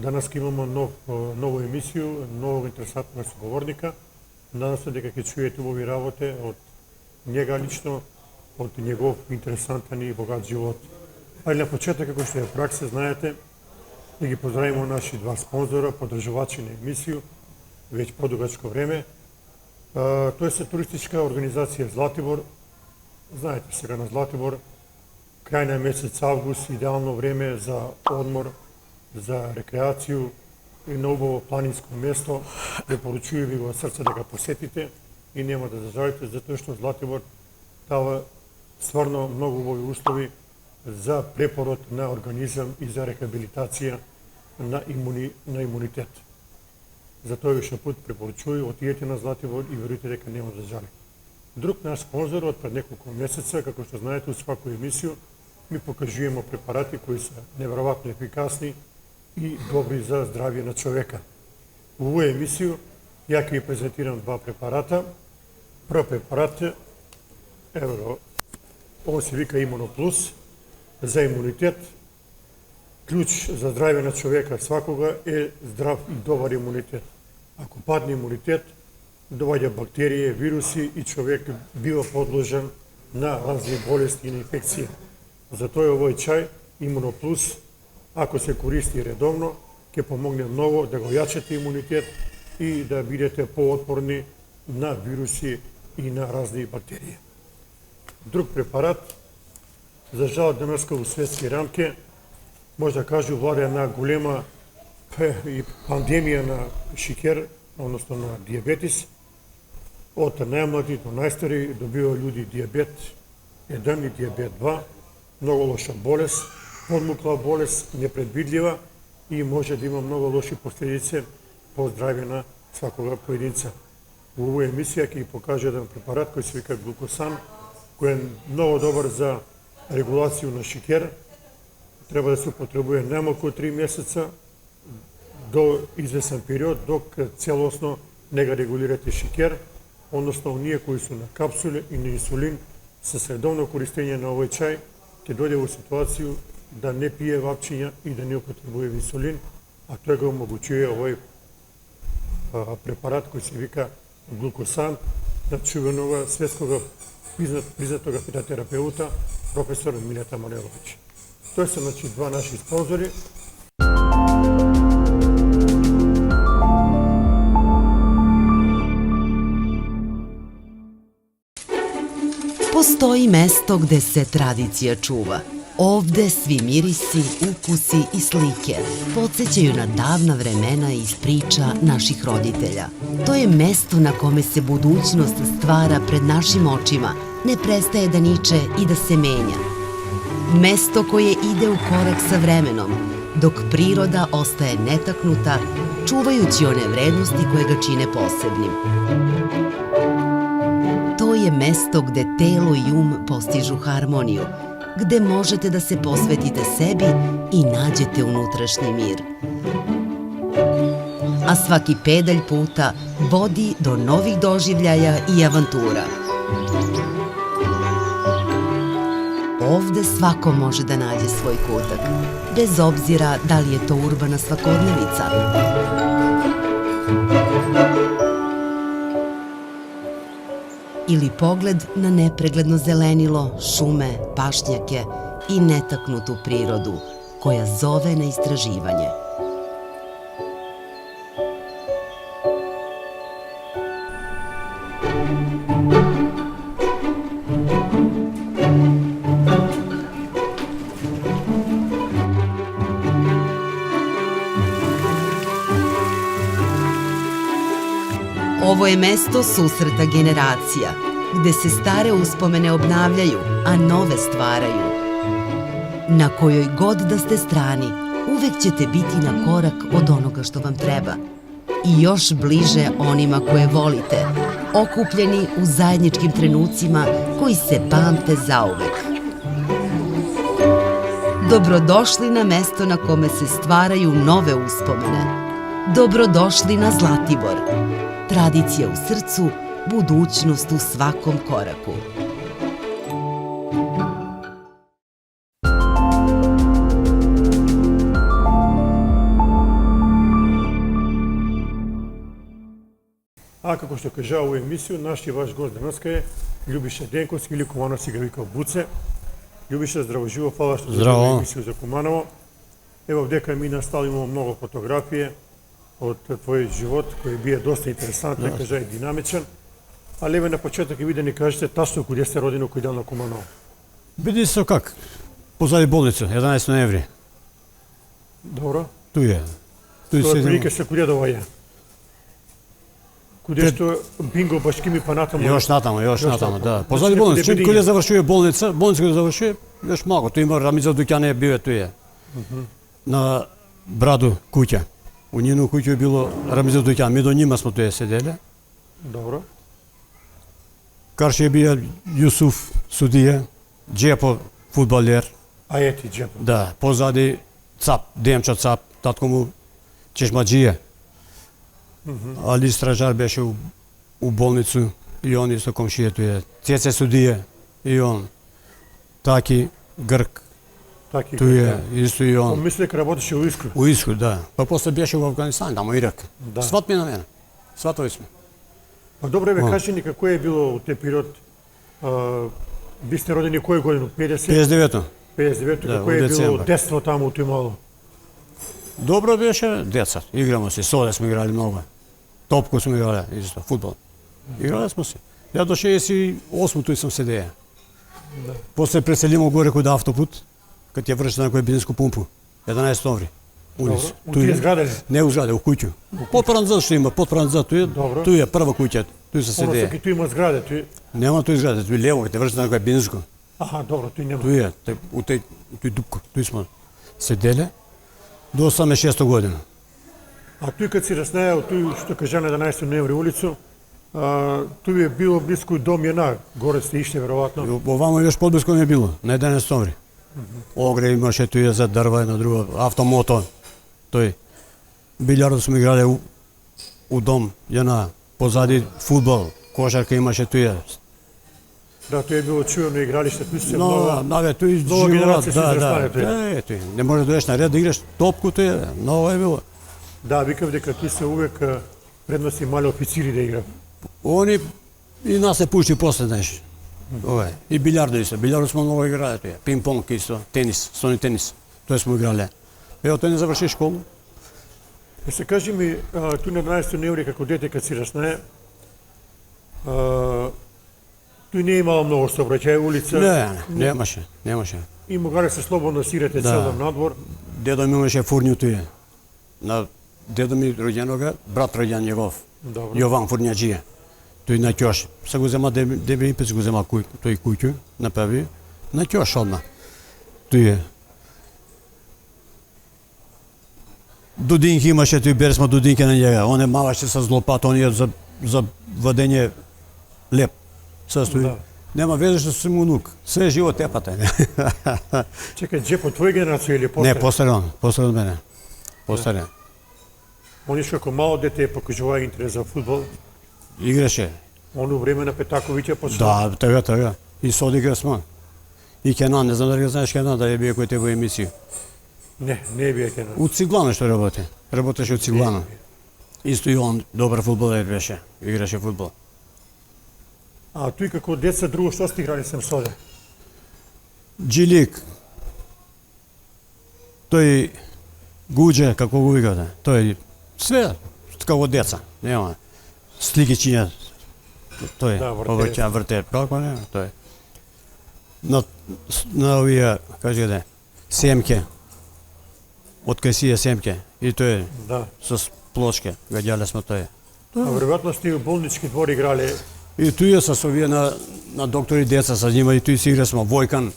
Danas imamo нову емисiju, новog интересантnog sugovornika. Nadam se дека ќе чуете убави работе од njega лично, од njegov интересантен и богат живот. Ali na početak, kako što je praksa, знаете, да ги поздравимо наши два спонзора, подржувачи на емисiju, веќе подугачко време. Тоа е туристичка организација Златибор. Знаете, сега на Златибор, крај на месец август, идеално време за одмор, за рекреацiju и на убаво планинско место. Препоручувам ви го од срце да го посетите и нема да зажалите, затоа што Златибор дава стварно многу убави услови за препород на организам и за рехабилитација на имунитет. Затоа више пут препоручувам, отидете на Златибор и верујте дека нема да зажали. Друг наш спонзор од пред неколку месеца, како што знаете, у сваку емисiju ми покажуваме препарати кои се неверојатно ефикасни и добри за здравје на човека. У овоја емисiju ја ќе ви презентирам два препарата. Прв препарат е, ово се вика Имуноплюс, за имунитет. Клjuč за здравје на човека свакога е здрав и добар имунитет. Ако падне имунитет, доаѓа бактерии, вируси и човек бива подложен на разни болести и на инфекции. Затоа овој чај Имуноплюс, ако се користи редовно, ќе помогне многу да го јачате имунитет и да бидете поотпорни на вируси и на разни бактерии. Друг препарат, за жал денеска у светски рамки, може да кажу влада една голема пандемија на шикер, односно на диабетис. Од најмлади до најстари добива луѓе диабет 1 и диабет 2, многу лоша болест, подмукла болест, непредвидлива и може да има многу лоши последици по здравје на свакога поединца. У овоја емисија ќе ви покаже еден препарат кој се вика глукосан, кој е многу добар за регулација на шикер. Треба да се употребува најмалку 3 месеца до извесен период, док целосно не го регулирате шикер, односно оние кои се на капсули и на инсулин со редовно користење на овој чај ќе дојде во ситуација да не пие вапчиња и да не употребува инсулин, а тој го omogуќuje овој препарат кој се вика глукосан на чувенога светскога признатога фитотерапеута професор Милета Манеловиќ. Тоа се значи два наши спонзори. Postoji mesto gde se tradicija čuva. Ovde svi mirisi, ukusi i slike podsjećaju na davna vremena iz priča naših roditelja. To je mesto na kome se budućnost stvara pred našim očima, ne prestaje da niče i da se menja. Mesto koje ide u korak sa vremenom, dok priroda ostaje netaknuta, čuvajući one vrednosti koje ga čine posebnim. To je mesto gde telo i postižu harmoniju, gde možete da se posvetite sebi i nađete unutrašnji mir. A svaki pedalj puta vodi do novih doživljaja i avantura. Ovde svako može da nađe svoj kutak, bez obzira da li je to urbana svakodnevica ili pogled na nepregledno zelenilo, šume, pašnjake i netaknutu prirodu koja zove na istraživanje. Ovo je mesto susreta generacija, gde se stare uspomene obnavljaju, a nove stvaraju. Na kojoj god da ste strani, uvek ćete biti na korak od onoga što vam treba. I još bliže onima koje volite, okupljeni u zajedničkim trenucima koji se pamte zauvek. Dobrodošli na mesto na kome se stvaraju nove uspomene. Dobrodošli na Zlatibor. Tradicija u srcu, budućnost u svakom koraku. што кажа овој емисију, нашиот ваш гост денеска е Љубиша Денковски или Куманов си га вика Буце. Љубиша, здраво живо, фала што Здраво. емисију за Куманово. Ево дека ми наставимо многу фотографија од твојот живот, кој бие доста интересантен, да. Кажа и динамичен. Але еве на почеток и ви да ни кажете тачно куде сте родени, кој дел на Куманово. Биди се как? Позади болница, 11 ноември. Добро. Туј е. Туј Тоа седим. прилика се куде да ваја. Куде што бинго башкими па натаму. Још натаму, да. Значи, Позади некој болница, дебелиња. кога завршува болница кога завршува, још малку, тој има Рамиза дуќане био туј е. На Браду куќа. У нину куќа било Рамиза дуќан, ми до нима смо тој седеле. Добро. Карше бија Јусуф судија, Джепо фудбалер, А ети джеп. да, позади Цап, Демчо Цап, татко му чешмаџија. Али стражар беше у болницу и он исто комшијето е. Цеце судија и он. Таки Грк, Таки. тој е исто и он. Мисли дека работеше у Искру. У Исход, да. Па после беше во Афганистан, тамо Ирак. Да. Сват ми на мене. Сватови сме. Па добре, бе, кажи ни како е било у тој период. Ви сте родени кој година? 50? 59-то. 59, Да, како у е било децембар. десно таму у тој мало? Добро беше деца. Играмо се, соде сме играли многу. Топку сме играли, исто, фудбал. Играли сме се. Ја до 68 тој сам седеја. Да. После преселимо горе кod автопут, кад ја врши на кој бензинску пумпу. 11 ноември. Улица. У тие зграде ли? Не у зграде, у куќу. Потпран зад што има, потпран зад тој. Добро. Тој е прва куќа, тој се Оно седеја. саки тој има зграде, тој. Нема тој зграде, тој лево, кад ја врши на кој бензинску. Аха, добро, тој нема. Тој е, у тој дупко, тој сме седеле до 86 година. А тој кад си раснеја, тој што кажа на 11 ноември улицу, тој е било близко дом една, горе сте иште веројатно. Овамо још подблиско не било, на 11 ноември. Огре имаше тој за дрва, едно друго, автомото. Тој. Билјардо сме играле у дом, една, позади фудбал, кошарка имаше тој. Да, тој е било чуено игралиште, тој се Но, много. наве, тој нова генерација се да, израстане да. тој. Тој, не може да доеш на ред да играш топку, тој, ново е било. Да, викав дека тој се увек предноси мали официри да игра. Они и нас се пушти после, знаеш. Ова, и билјардо исто. Билјардо сме много играле тој. Пинг-понг исто, тенис, стони тенис. Тоа сме играле. Ево, тој не заврши школу. Се кажи ми, тој на 12 ноември како дете кад си раснае, тој не имало многу сообраќај, улица. Не, немаше. И могале се слободно сирате Да. цел ден надвор. Дедо ми имаше фурњу тој. На дедо ми роѓенога, брат роѓен негов. Добро. Јован Фурњаџија. Тој на ќош. Се го зема Дебелипец, го зема тој куќу, направи на ќош одма. Тој е. Дудинки имаше, тој бере сме дудинки на njega. Он е маваше со злопат, он е за вадење леп. Состои. Да. Нема везе што сум унук. Све живот тепате. Чекај, Джепо, твоја генерација или Не, постарен? постарен од мене. Постарен. Он иш како мало дете покажува интерес за фудбал. Играше. Оно време на Петаковиќа почна. Да, така. И со одигра сме. И Кенан, не знам дали го знаеш Кенан, дали бие кој те во емисија. Не е бија Кенан. У Циглана што работи. Работеше у Циглана. Исто и он добар фудбалер беше. Играше фудбал. А тој како деца друго што сте играли сам соде? Джилик. Тој Гуџе, како го викате. Тој све како деца. Нема. Сликичиња. Тој Да, вртер. поврќа вртер. Како не, тој. На овие, кажете, семке. Од кај семке. И тој Да. со плочке. Гадјале сме тој. А веројатно сте и у болнички двор играле. И тој е со овие на доктори деца со нива и тој си игра сме Војкан,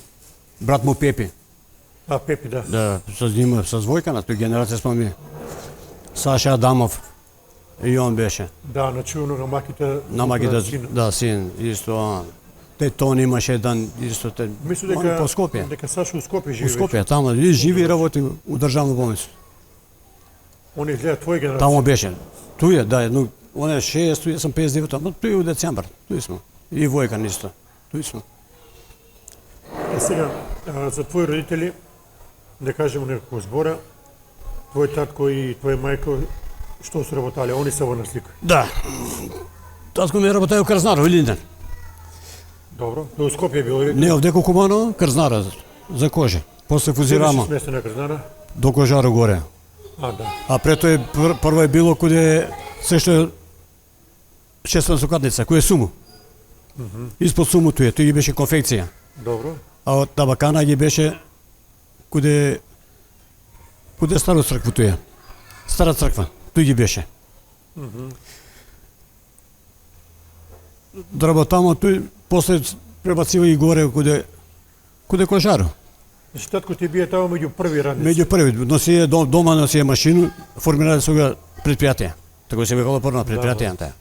брат му Пепи. А, Пепи, да. Да, со нива со Војкана, тој генерација сме ми. Саша Адамов. И он беше. Да, на чувено на маките. На магита, син. да, син, исто он. Те Тони имаше еден, исто те. Мислам он дека по Скопје. дека Сашо у Скопје живее. У Скопје, таму и живи и работи у државна болница. Он изгледа твоја генерација. Таму беше. Тој е, да, но он е 6, тој сам 59, но тој е у децембар. Тој сме. И Војкан исто. Тој сме. Сега, за твои родители, да кажеме некако збора, твој татко и твоја мајка, што се работале? Они се во наслика. Да. Татко ми работеја у Крзнар, Илинден. Добро. У Скопје било веќе. Не, овде Куманово, Крзнара, за кожа. После Фузирама, Место на Крзнара. до Кожаро горе. Да. А прето е прво е било куде се што е 16 сукатница, кој е Суму. Испод Суму тој беше конфекција. Добро. А од Табакана ги беше куде Старо црква тој. Стара црква, тој ги беше. Драба тамо тој после пребацива и горе куде Кожаро. Значи татко ти бие тамо меѓу први радници. Меѓу први, носие дома носие машину, формирале се го предпријатие. Така се викало прво предпријатијата.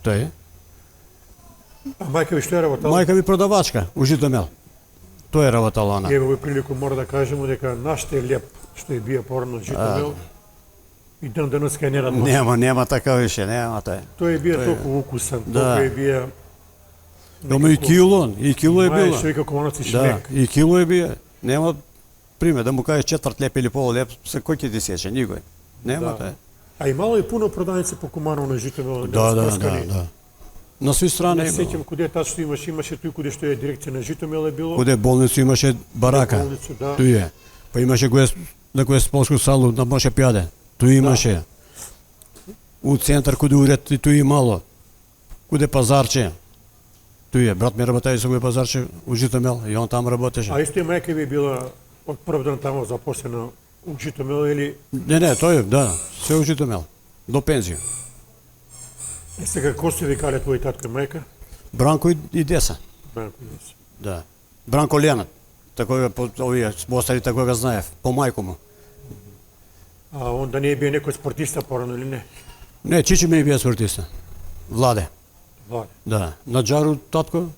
Тој. А мајка ви што е работала? Мајка ми продавачка у Житомел. Тој е работала она. Еве во прилику мора да кажеме дека наште леп што е бие порано Житомел. И ден денеска е нерадно. Нема така више, нема тој. Тој е бие толку укусан, Да. толку е бие. Дома и кило е било. Што вика команоци Да, шмек. и кило е бие. Нема пример да му кажеш четврт леп или пол леп, се кој ќе ти сече, никој. Нема тој. А имало и пуно продавници по Куманово на Житомел. Да. На сви страни Не е сеќам било. куде тачно имаше тој куде што е дирекција на Житомел е било. Куде болницу имаше барака. Болницу, да. Тој е. Па имаше на кој сполско салу на Моше пјаде. Тој имаше. У центар куде уред и тој имало. Куде пазарче. Тој е. Брат ми работеше со кој пазарче у Житомел и он там работеше. А исто и мајка ви била од прв ден тамо запослена у Житомел или Не, тој е, да, се у Житомел. До пензија. сега кој се викале твој татко и мајка? Бранко и Деса. Бранко Јес. Да. Бранко Ленат. Тако овие остари тако го знаев, по мајко му. А онда не е бие некој спортиста порано или не? Не, Чичи ми е бие спортиста. Владе. Владе. Да. На Джару татко.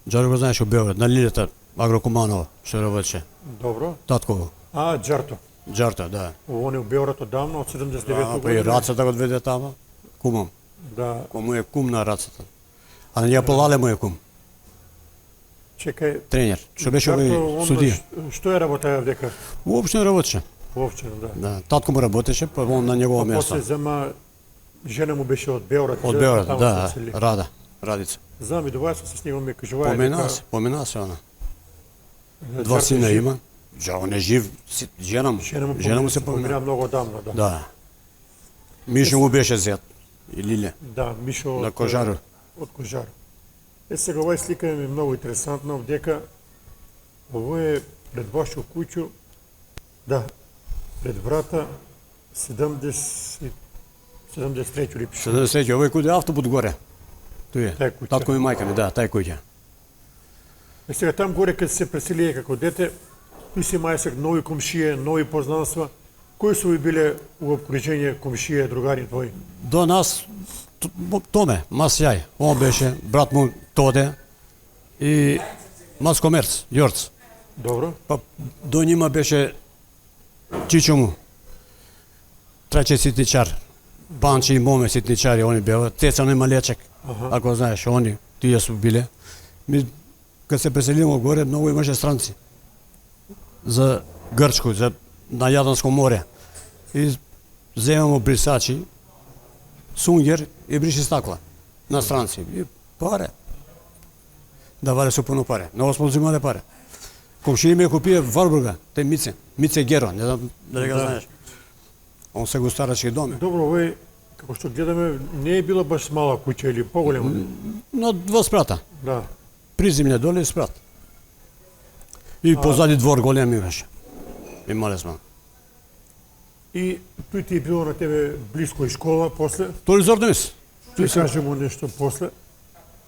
Джару го знаеш у Белград, на Лилета Агрокуманова, што работеше. Добро. Татково. А Џарто. Джарта, да. Он е у Белград одамна, од 79 Па и рацата го одведе тама. Кумом. Да. Кому е кум на рацата. А на ја Полале му е кум. Чекај. Тренер. Што беше Џарто, овој онда судија. Што е работеја дека? Уопште не работеше. Вовче, да. Да. Татко му работеше, па он на негово После место. зема жена му беше од Белград. Од за- Белград, таму да, се сели. Радица. Знам и доваја се с него ми кажуваја Помена се она. дека Два Џарто сина жив. има. Он е жив, жена му се помена. помина многу одамна, да. Да. Мишо му беше зет. И Лиле. Да, Мишо На од Кожаро. од Кожаро. Сега оваа слика ми е многу интересантна, дека ово е пред вашето куќу, да, пред врата 73 или пише. 70, овој куде автобус горе. Тој Тај е. куќа. Татко ми мајка ми, да, тај куќа. Сега там горе кога се преселија како дете, тој си имаја сега нови комшија, нови познанства. Кои су ви биле у обкружение комшија, другари твои? До нас Томе, Мас Јај, он беше, брат му Тоде и Мас Комерц, Јорц. Добро. Па до нима беше Чичо му, Траче ситничар, Панче и Моме ситничари, они беа, Теца Немалечек, ако знаеш, они, тие су биле. Кога се преселимо горе, многу имаше странци. За Грчко, на Јадранско море. И земамо брисачи, сунгер и бриши стакла на странци. И паре. Давале со пуно паре. Много смо взимале паре. Комшија ми ја купија Варбурга, тај Мице Геро, не знам дали го знаеш. Он се го старачки доме. Добро, овој, како што гледаме, не е била баш мала куќа или поголема. Но два спрата. Да. Приземље доле и спрат. И позади двор голем имаше. Имале сме. И тој ти е било на тебе близко и школа после. Тој Зордемис. Тој каже му нешто после.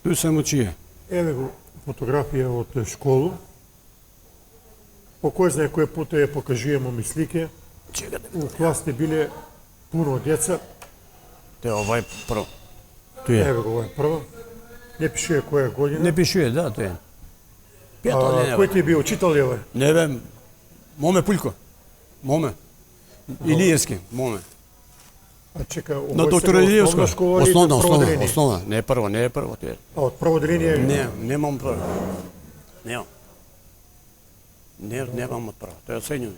Тој се му чие. Еве го фотографија од школу. По кој знае кој пат ја покажуваме ми слики. У клас сте биле пуно деца. Те овај прво. Тој е. Еве го ова е прво. Не пишува која година. Не пишуе, да, тој е. Пето А, кој ти е бил учител ли е? Не бе, Моме Пуљко. Моме. Илиевски, Моме. А чека, На овој доктор сега Илиевска. школа или Основна. Не е прво, тој е. А од прво деление? Немам прво. Немам. Немам од прво, тој е од средњу.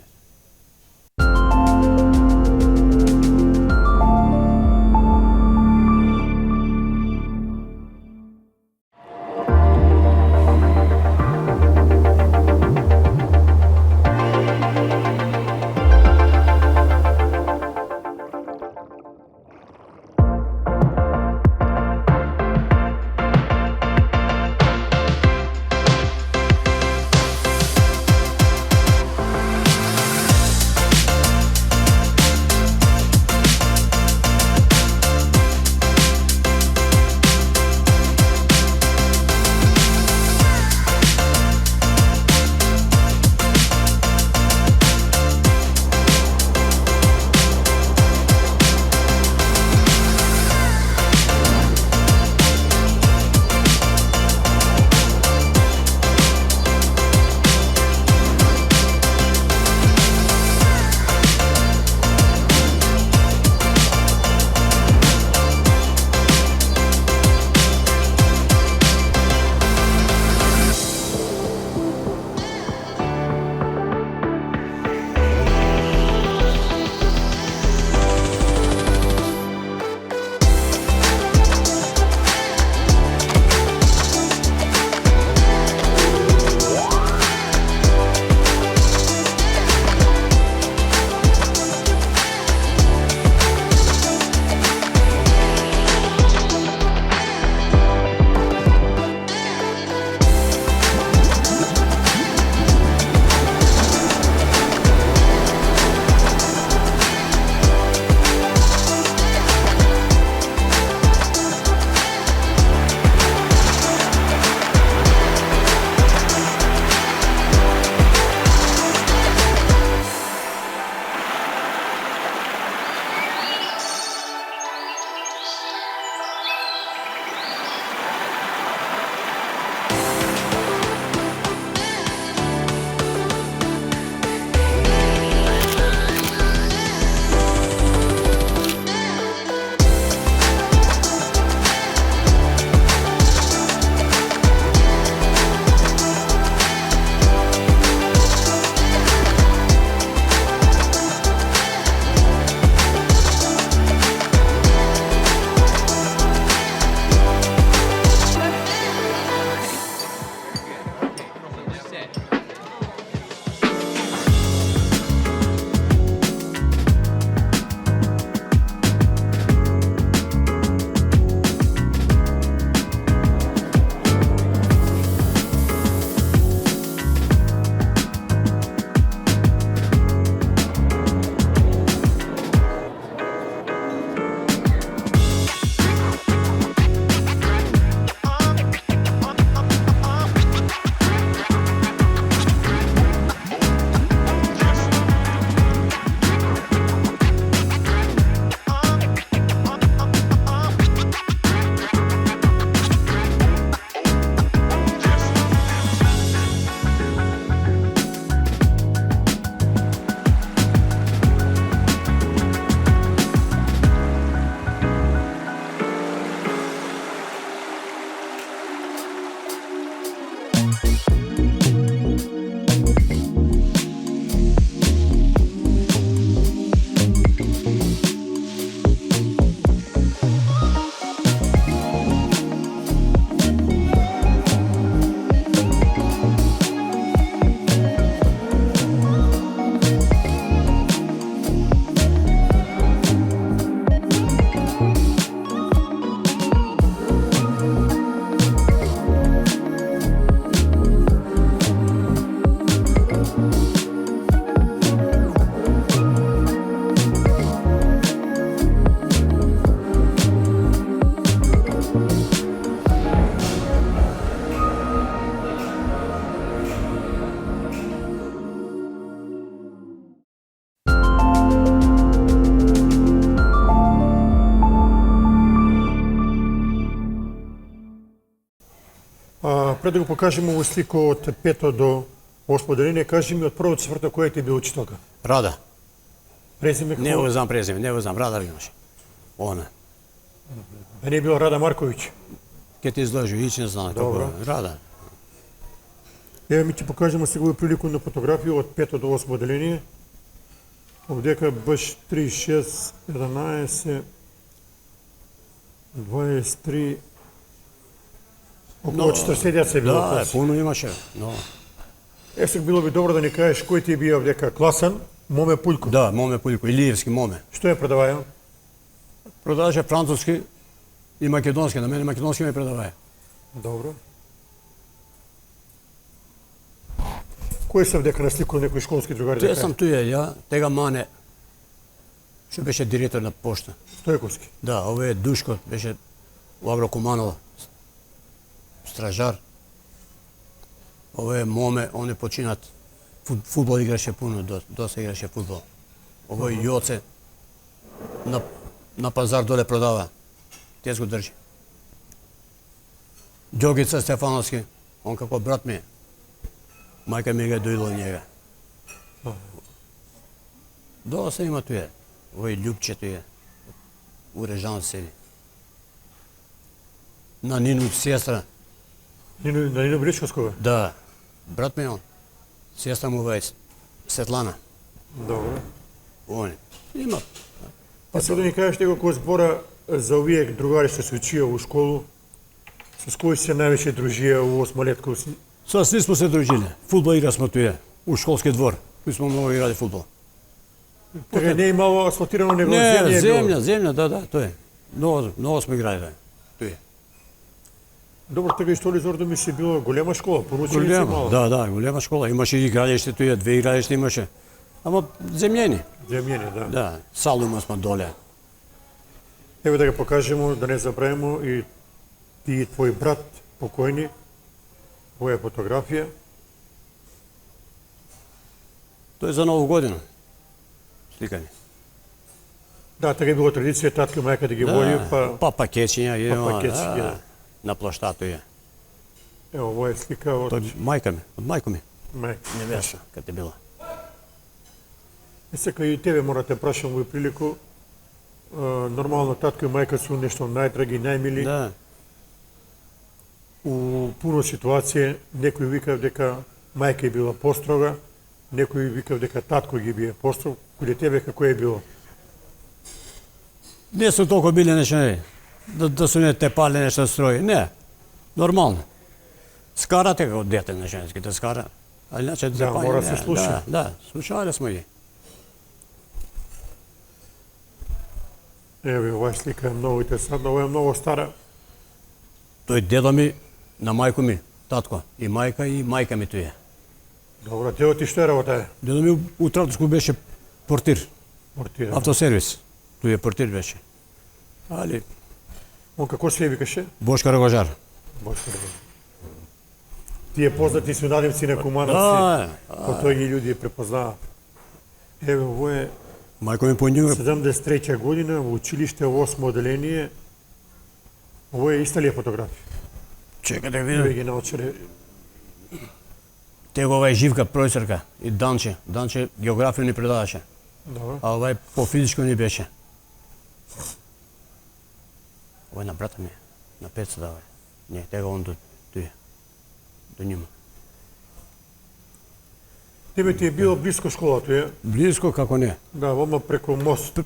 пред да го покажеме овој слика од 5 до 8 деление, кажи ми од 1 до 4 која ти била учителка? Рада. Презиме Не како? го знам презиме, не го знам, Рада ли имаше. Она. Да не е била Рада Марковиќ. Ке ти изложи, ич не знам како Добро. е. Рада. Еве ми ти покажеме сега овој прилику на фотографија од 5 до 8 деление. Овдека баш 36, 11, 23, околу 40 деца е било Да, клас. пуно имаше. Но. Сега било би добро да ни кажеш кој ти бија овдека класан, Моме Пујко. Да, Моме Пујко, Илиевски Моме. Што ја продаваја? Продаваше француски и македонски, на мене македонски ме предаваја. Добро. Кој се вдека на слику некој школски другари? Те сам туја, ја, тега Мане, што беше директор на пошта. Стојковски. Да, овој е Душко, беше у Агрокуманова, стражар. Овој е Моме, он е починат. Фудбал играше пуно, доста играше фудбал. Овој Јоце, на пазар доле продава. Тез го држи. Ѓогица Стефановски, он како брат ми е. Мајка ми ga дојдела од njega. Доста има туја. Овој Љупче туја. Урежан седи. На Нину сестра. На Нина Бричковскога? Да. Брат ми е он. Сестра му е Светлана. Добро. Он е. Има. Па сега да ни кажеш него кој збора за овие другари што се учија во школу, с кои се највеќе дружија во осмолетко? Со сви смо се дружили. Фудбал игра смо туја. У школски двор. Ми смо многу играли фудбал. Така не е имало асфалтирано, него Не, земја е било. земја, да, тој е. Многу смо играли, да. Тој е. Добро, така и што ли зордо ми се било голема школа, поручени се мало. Да, голема школа. Имаше и игралиште туја, 2 игралишта имаше. Ама земјени. Земјени, да. Да, сало има смо доле. Еве да го покажеме, да не забравимо и ти и твој брат покојни. Ова е фотографија. Тој е за Нову година. Сликани. Да, така е било традиција, татко и мајка да ги води, па пакетчиња идемо. пакетчиња, да. На площата е. Ево, ова е слика од Тој мајка ми, од мајко ми. мајка. Невеста, каде била. Сега и тебе мора те прашам во прилику. Нормално татко и мајка су нешто најдраги, најмили. Да. У пуно ситуација некој вика дека мајка е била построга, некој вика дека татко ги бие построг. Каде тебе како е било? Не су толку били нешто, не. Да су не те пали нешто строи. Не. Нормално. Скарате како дете на женски, да скара. А иначе Да, мора да се слуша. Да, слушале смо ги. Еве, оваа слика е многу интересантна, ова е многу стара. Тој дедо ми на мајко ми, татко, и мајка ми тој е. Добро, дедо ти што е работа е? Дедо ми у Тратовско беше портир, Портира. автосервис. Тој е портир беше. Али Он како се викаше? Бошко Рогожар. Бошко Рогожар. Тие познати свинадевци на Кумановци, Да, кои тој ги луѓе препознаваат. Еве, ово е мајко ми по njega 73 година во училиште 8 оделение. Ово е иста ли е фотографија? чека да Еве видам. ги научиле. Тегова е Живка професорка и Данче. Данче географија ни предаваше, Добро. а овај по физичко ни беше. Овај на брата ми, на Пеца давај. Не, тега он до туја. До нима. Тебе ти е било близко школата, е? Близко како не. Да, ома преку мост.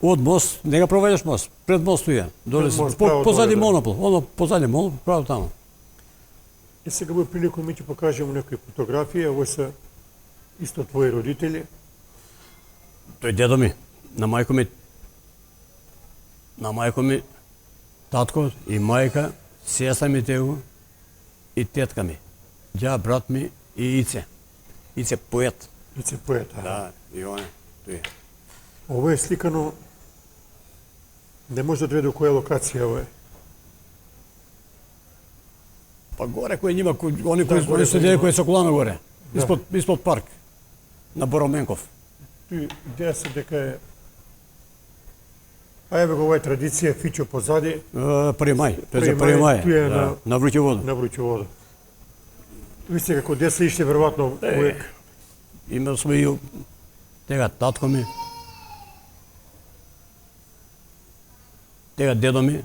Од мост, не ga проведеш мост, пред мост туја. Доле Пред си, мост, право позади доле, да. монопол, оно позади монопол, право таму. И сега во прилику ми ќе покажеме некои фотографии, ово се исто твои родители. Тој дедо ми, на мајко ми, татко и мајка, сестра ми тегу и тетка ми. Ја, брат ми и Ице. Ице поет. Ице поета. Да, и он е. Тој е. Ово е сликано, не може да одреди која локација ово е. Па горе кој нима, они Да, кои горе се кој деде нима. кои се колана горе. Да. Испод парк. На Бороменков. Тој идеја се дека е... А еве го ова е традиција, фичо позади, 1 мај. Тој е за 1 1 мај. мај, тој е Да, на вруќе вода. на вруќе вода. Ви сте како деца иште веројатно увек. Имал сме и тега татко ми, тега дедо ми,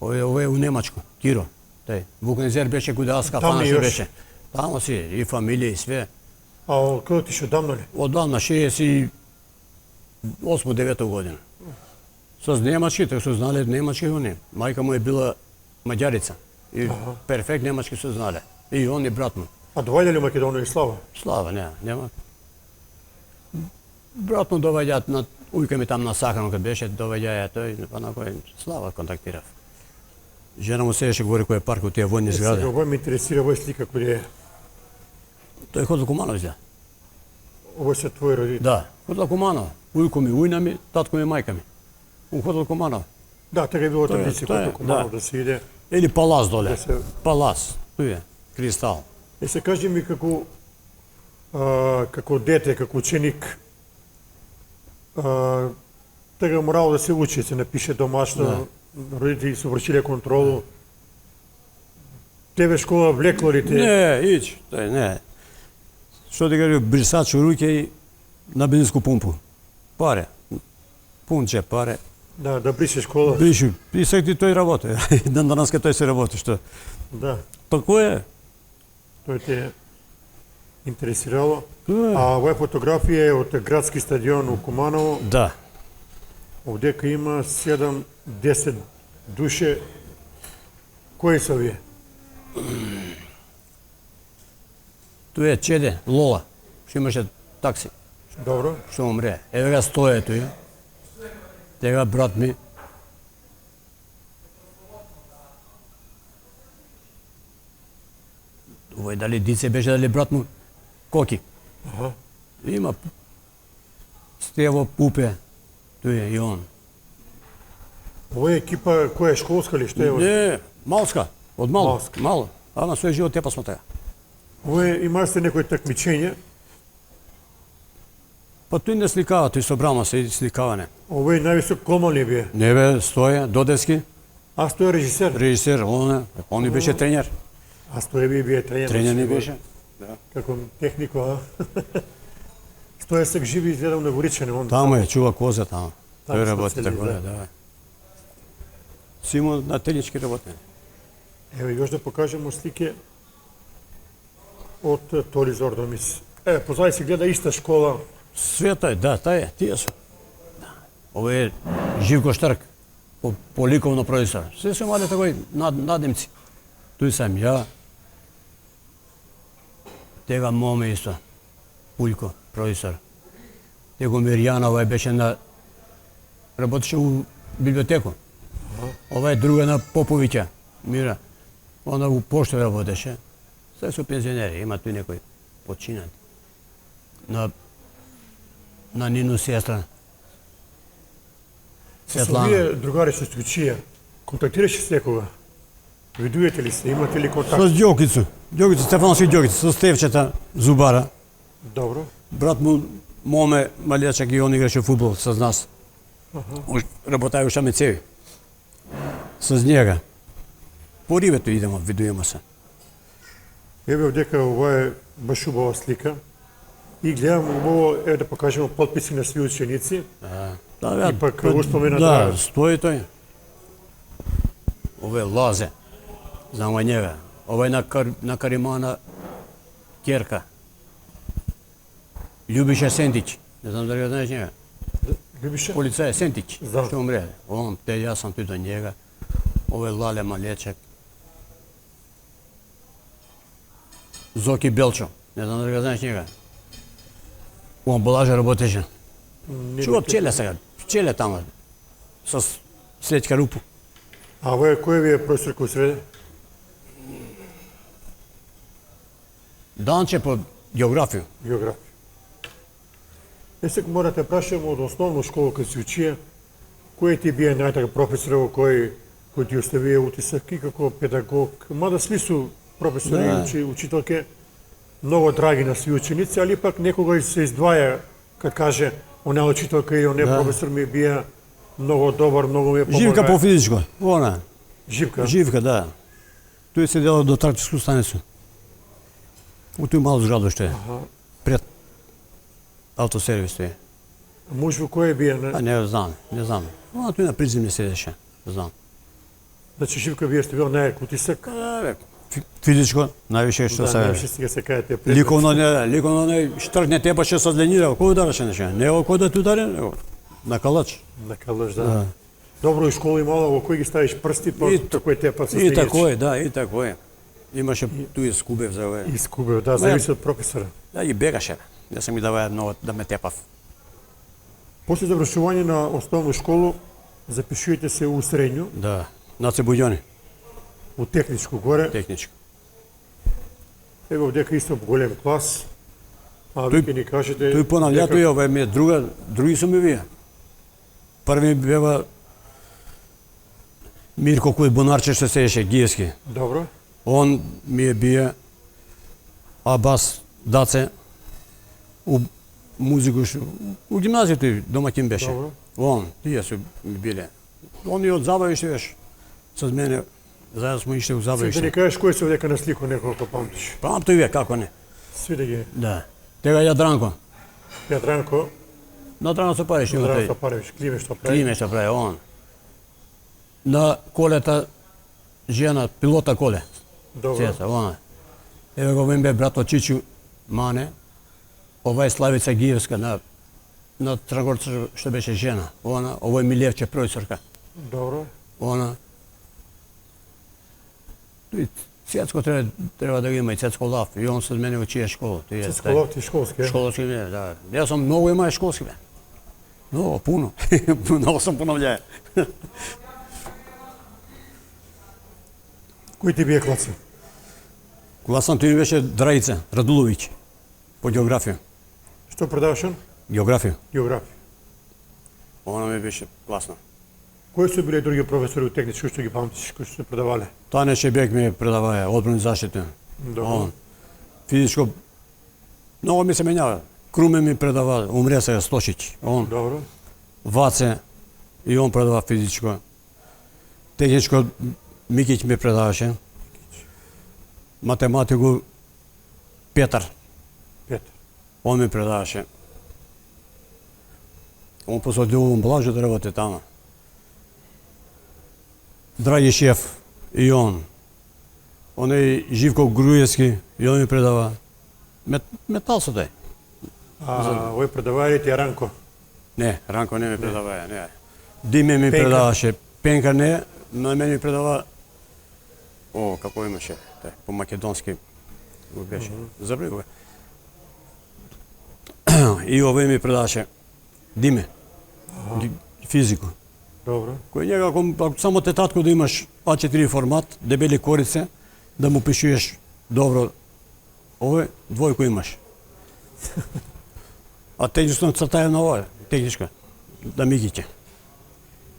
овој е у Немачко, Киро. Тај вулканизер беше куде аз Таму кафана што још. беше. Тамо си и фамилија и све. А каде ти ше давно ли? Оддавна 68-9 година. Со немачки, така се знале немачки они. Мајка му е била маѓарица. И перфект немачки се знале. И он и брат му. А доваѓа ли Македонија и Слава? Слава, нема. Брат му доваѓаат на ујка ми там на Сахано кад беше, доваѓаја тој, па на кој Слава контактирав. Жена му седеше говори кој е парк од тие војни Сега згради. овој ме интересира овој слика кој е. Тој ходил Кумановиќ, да. Овој се твои родители. Да, ходил Куманов. Ујко ми, ујна ми, татко ми, мајка ми. Он ходил Куманов. Да, така е било Тоа е, традиција тоа е, кој Куманов да. да се иде. Или Палас доле. Да се- Палас, тој е, Кристал. Се кажи ми како дете, како ученик, така морало да се учи, се напише домашно, родители се вршиле контролу. Тебе школа влекло ли те? Не, иќ, тој не. Што ти кажу, брисач у руке и на бензинску пумпу. Паре. Пунче паре. Да брише школа. Бришу. И сега ти тој работи. Ден данаска тој се работи, што? Да, Тако е. тој те интересирало. Тоа е. А оваа фотографија е од градски стадион у Куманово. Да. Овдека има 7-10 душе. Кои се вие? Тој е Чеде, Лола. Што имаше такси. Добро. Што умре. Еве га стоje тој. Тега брат ми. Овој дали Дице беше, дали брат му Коки. Аха. Има Стево Пупе, тој е и он. Ова е екипа која е школска ли што е? Не, Малска, од мало, Малска. мало. Ама свој живот тепа смо така. Ова е, има сте некои такмичење. Па тој не сликава, тој собрама се сликаване. Ова е највисок комал ли бе? Не бе, стоја, Додевски, Аз тој е режисер. режисер, он и беше тренер. Аз тој би бие тренер. Тренер не беше. Како технико, а? Стоја се живи изгледам на Горичане. Он Тамо е, чува коза тамо. Таму Тој што работи цели, така, да. да. Симон на технички работи. Еве још да покажеме слике од Толи Зордомис. Позади се гледа иста школа. Све тој, да, тај е, тие су. Ово е Живко Штрк, по ликовно професор. Се се мали такој надимци. Тој сам ја. Тега моме исто, Пујко, професор. Него Мирјанова беше на... работеше у библиотеку. Ова е друга на Поповиќа, Мира. Она у пошто работеше. Се су пензионери, има тој некој починат. На Нину сестра. Со Светлана. вие другари со Стојчија, контактираше се некога? Видувате ли се, имате ли контакт? Со Ѓокицу, Стефановски Ѓокица, со Стевчета Зубара. Добро. Брат му, моме, малечак и он играше фудбал с нас. Работаја у Шамецеви. С njega. По рибето идемо, видуемо се. Еве овдека ова е баш убава слика. И гледам убаво, еве да покажеме подписи на сви ученици. Да, И пак успомена да, да- стои тој. Ова е Лазе. Знамо njega. Ова е на Каримана Керка. Љубиша Сендич. Не знам дали го знаеш njega. Любише? Полицај Сентич, Знам. што умре. Он, јас сам тој до njega. Ова е Лале Малечек. Зоки Белчо. Не знам дали го знаеш njega. У амбулажа работеше. Не Чува бе- пчеле сега. Пчеле тамо. Со слечка рупу. А ова е кој ви е професор кој среде? Данче по географија. Географија. Сега морате прашаме од основна школа кај се учија, кој ти бие најтака професор кој ти оставија утисак и како педагог, мада сви су професори Да. и учителке многу драги на сви ученици, али пак некогаш се издваја кад каже онаа учителка и онаа професор ми бија многу добар, многу ми помага. Живка по физичко. Она. Живка. Живка, да. Тој седела до тракторско станицу. У тој мало зградуште. Пред автосервис тој. Муж во кој бие? Не знам. А тој на приземни седеше. Знам. Значи Живко вие сте бил најак утисак. Физичко, највише што се... Највише сега се кажете. Ликовно не, штркне тепаше со зленира, кој удараше нешто? Не кој да ти удари, него. На калач. На калач, да. Добро, и школа имала во кој ги ставиш прсти, па кој тепа со И тако е, да, и тако е. Имаше туи скубев за овие. И скубев, да, зависи од професора. Да, и бегаше. Не сам ми даваја много да ме тепав. После завршување на основна школа, запишувате се у средњу, Да, на Цебуѓони, у техничко горе. техничко. Ево дека исто голем клас. А Тој- вие ни кажете... Тој понављато и ова ми е други сум и вие. Први бева Мирко кој Бонарче што седеше Гиевски. Добро. Он ми е бие Абас Даце у музику у гимназијата и домаќин беше. Добро. Он, тие се ми биле. Он и од Забавище беше. Со мене заедно сме ишли у Сега да ни Забавище. кажеш кој се дека на слику неколку памтиш. Памтој вие како не. Сви да ги... Да. Тега Јадранко. Јадранко, На Драна се париш има Здраво тој. Сапаревич, Климе што прави. Климе што прави он. На колета жена пилота коле. Добро. Цеца, она. Еве го бе брато Чичу Мане. Ова е Славица Гиевска на Трагорца што беше жена. Она, ово е Милевче пројцорка. Добро. Она. И Цецко треба да го има и Цецко Лав. И он со мене учие школа. Цецко ти школски, е? Школски бе, да. Јас сум многу имај школски бе. Много, пуно. Много сум понављај. Кој ти бие класи? Класен тој беше Драица Радуловиќ по географија. Што предаваш он? Географија. Географија. Она ми беше класно. Кои се биле други професори од техничко што ги памтиш, кои што се предавале? Тане Шебек ми предаваја одбрана и заштита. Добро. Он. Физичко много ми се менјава. Круме ми предава, умре сега Стошиќ. Он. Добро. Ваце и он предава физичко. Техничко Микиќ ми предаваше. Математику Петар. Пет. Он ми предаваше. Он посадил Блажо да работи тamo. Драги шеф и он. Он е Живко Груевски и он ми предава. Метал со тој. А овој предавајте ти Ранко. Не, Ранко не ми предаваја, не. Диме ми Пенка. предаваше. Пенка не, на мене ми предава. О, како имаше, по македонски го беше. Забрави го. И овој ми предаваше Диме. Физико. Добро. Кој njega, ако само тетатко да имаш А4 формат, дебели корице, да му пишуеш добро, овој двојко имаш. А технично цртаја на ова, техничка, да Микиќе.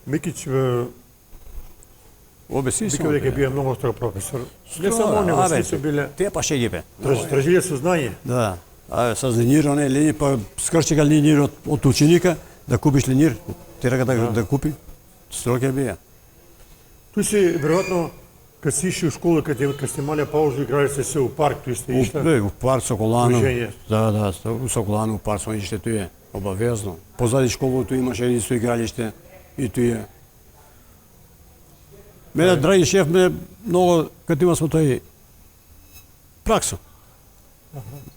Микиќ Обе си вика дека бие многу строг професор. Не само он, него сите биле Те па ще ги бе. тражиле со знање. Да. А со лениране, лини, па скрчи га ленир од ученика, да купиш ленир, тера да купи. Строг е бија. Тој си веројатно кога си иши у школа, кога сте мале паузу играле се у парк, тој сте ишла. У парк Соколано. Движење. Да, у Соколано, у парк сме иште туе, обавезно. Позади школото имаше исто игралиште и туе. Мене драги шеф ме многу кога има смо тој праксо.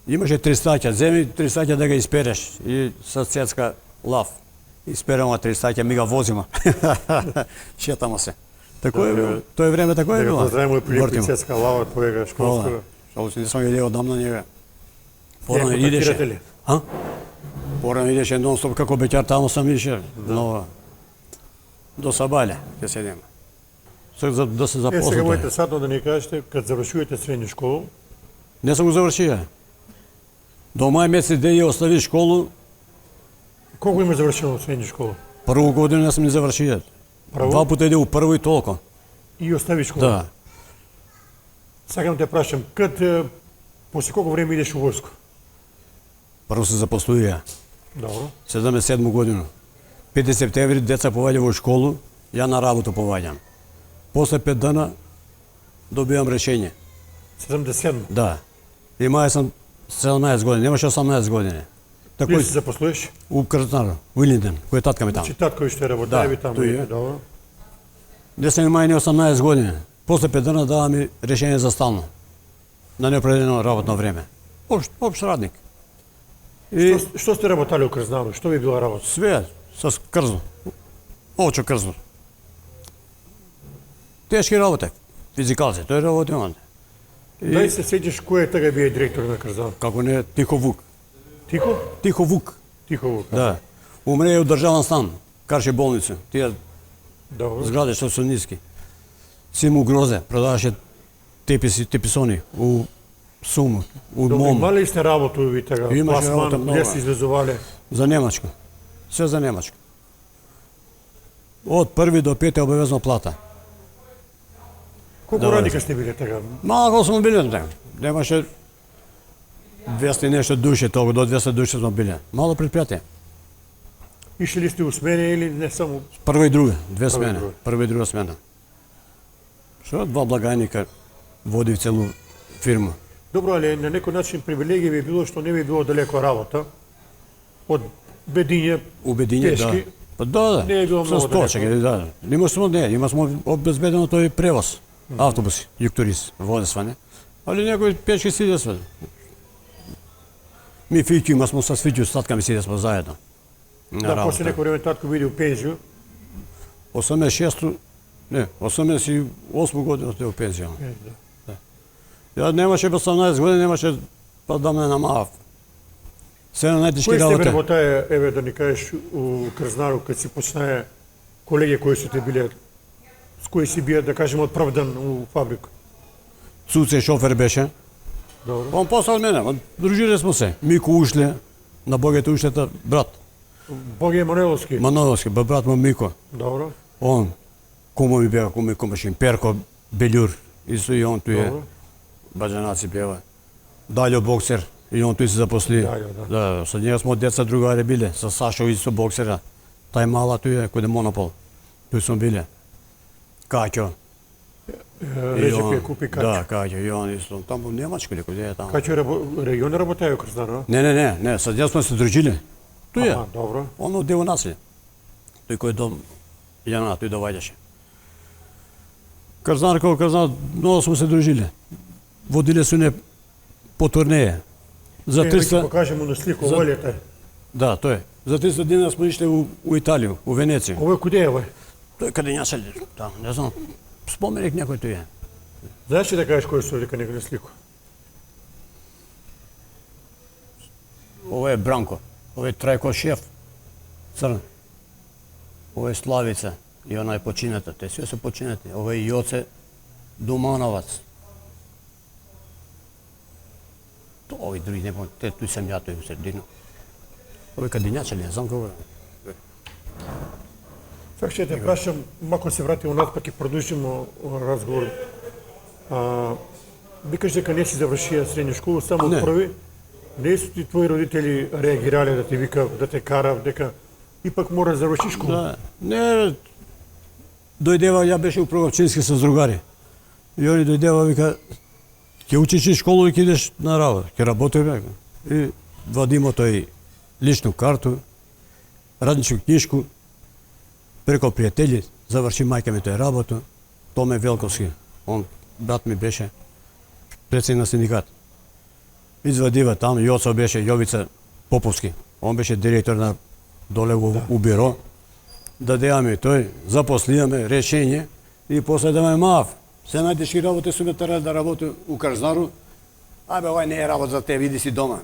Имаше 300, земи 300 да га испереш и со Цецка Лав. Исперемо 300, ми га возима. Шетамо се. Тако е било. Тоа време тако е Дека било. поздравимо и Вртимо. пријатницетска лава твојега школска. Што не сум ја гледал дамна njega. Порано Ја идеше. контактирате ли? А? Порано идеше нон-стоп како беќар, тамо сам ише. Но до Сабале ќе седиме. Сега да се Сега запознате. мојте интересантно да ни кажете, кога завршувате средња школа, Не сум го завршија. До мај месец да ја остави школу, колку има завршено средња школа? прву година не сум ни завршија. Прво? Два пати иде у прво и толку. И остави школа. Да. Сакам те прашам, после колку време идеш у војско? Прво се запослуја. Добро. 77 година. 5 септември деца поваѓа во школу, ја на работа поваѓам. После 5 дана добивам решение. 77. Да. Имај сам 17 години, немаше 18 години. Ти Такој се запослуеш? у Крзнар, Уилинден, кој е татка ми таму. Че татко ще работи, Да, ви таму. тој е. Добро. Не се имај ни 18 години. После 5 дена дава ми решение за стално. На неопределено работно време. Общ радник. И Што сте работали у Крзнару? Што ви била работа? све с крзно. Овчо крзно. Тешки работе. Физикалци, тој работи он. Дај се сеќаш кој е тага бие директор на Крзнар? Како не Тихо Вук. Тихо? Тихо Вук. Тихо. Да. Умре од државен стан. Карше болница. Тие Добро. згради што се ниски. Си му грозе, продаваше теписони у Суму, у Добро, Мом, имали сте работу ви тага? Имаше работа Пласман, много. где се излезувале? за Немачко. Се за Немачко. Од 1 до 5 обавезно плата. Колку Да, радника сте биле тага? Малко сме били така. Немаше 200 и нешто души, толку до 200 души сме били. Мало предпријатие. Ишли ли сте у смене или не само? Прва и друга, две и смени. друга. Прва и друга смена. Што два благајника води целу фирма. Добро, але на некој начин привилегија би било што не би било далеко работа. Од Бедиње, Убедиње, да. Тешки. Па да. Не е било Со многу сточек, далеко. да. Има смо обезбедено тој превоз. Автобуси, јуктурис, воде сване. Али некој пешки сиде све. Ми Фиќу има смо со Фиќу, с татка ми сиде смо заедно. На да, после работа. некој време татко биде у пензију. 88 година оде у пензија. Да. Ја немаше 18 години, немаше па да ме намав. Се на најтешки Кој сте работа. работа еве да ни кажеш у Крзнару кога си почнае колеги кои су те биле с кои си бија да кажеме оправдан у фабрика? Цуце шофер беше. Добро. Он после од мене, дружили смо се. Мико Ушле, на Богете Ушлета брат. Боге Манеловски. Мановски, брат му Мико. Добро. Он, кому ми бега, кому машин, Перко Белјур, исто и он тој е. Добро. Баџанаци пева. Дальо боксер, и он тој се запосли. Дальо, да. Да, со него смо деца другари биле, со Сашо исто боксера. Тај мала тој е, кој е монопол. Тој смо биле. Каќо. Рече ќе купи каќ. Да, Каќо, и он исто. Таму Немачко ли, кој е таму? Каќ регион работеја у Крзнару, а? Не, со него смо се дружили. Тој е. Аха, добро. Он од Дево населе. Тој кој дом Јана, тој доваѓаше. Крзнар како Крзнар, многу сме се дружили. Водиле су не по турнеја. За Веќе 300, покажемо на слику, За- волете. да, тој. За 300 дена сме ишле у Италија, у Венеција. Ово куде е, овој? Тој каде няселе, да, не знам. Споменик некој тој е. Знаеш ли да кажеш кој су дека некој на слику? Ова е Бранко, ова е Трајко Шеф, црн. Ова е Славица и она е почината, те све се починати. Ова е Јоце Думановац. Овој други не помня, те тој сам ја тој у средина. Овој кадинјаче не знам кога. Сега ќе те прашам, мако се вратимо назад, па ќе продолжиме разговор. Викаш дека не си завршија средна школа, само Не. први. Не су ти твои родители реагирале да те вика, да те кара, дека ипак мора да завршиш школа? Да, не, дојдева, ја беше у Проговчински со другари. И они дојдева, вика, ќе учиш школу и ќе идеш на работа, ќе работи, века. И вадимо тој личну карту, радничку книжку, преко пријатели, заврши мајка ми тој работа, Томе Велковски, он брат ми беше председник на синдикат. Извадива таму, Јоцо беше Јовица Поповски, он беше директор на доле у биро. Дадеа ми тој, запослијаме решење и после да ме мав. Се најдешки работи су ме терали да работи у Крзнару. Абе, овај не е работа за тебе, иди си дома.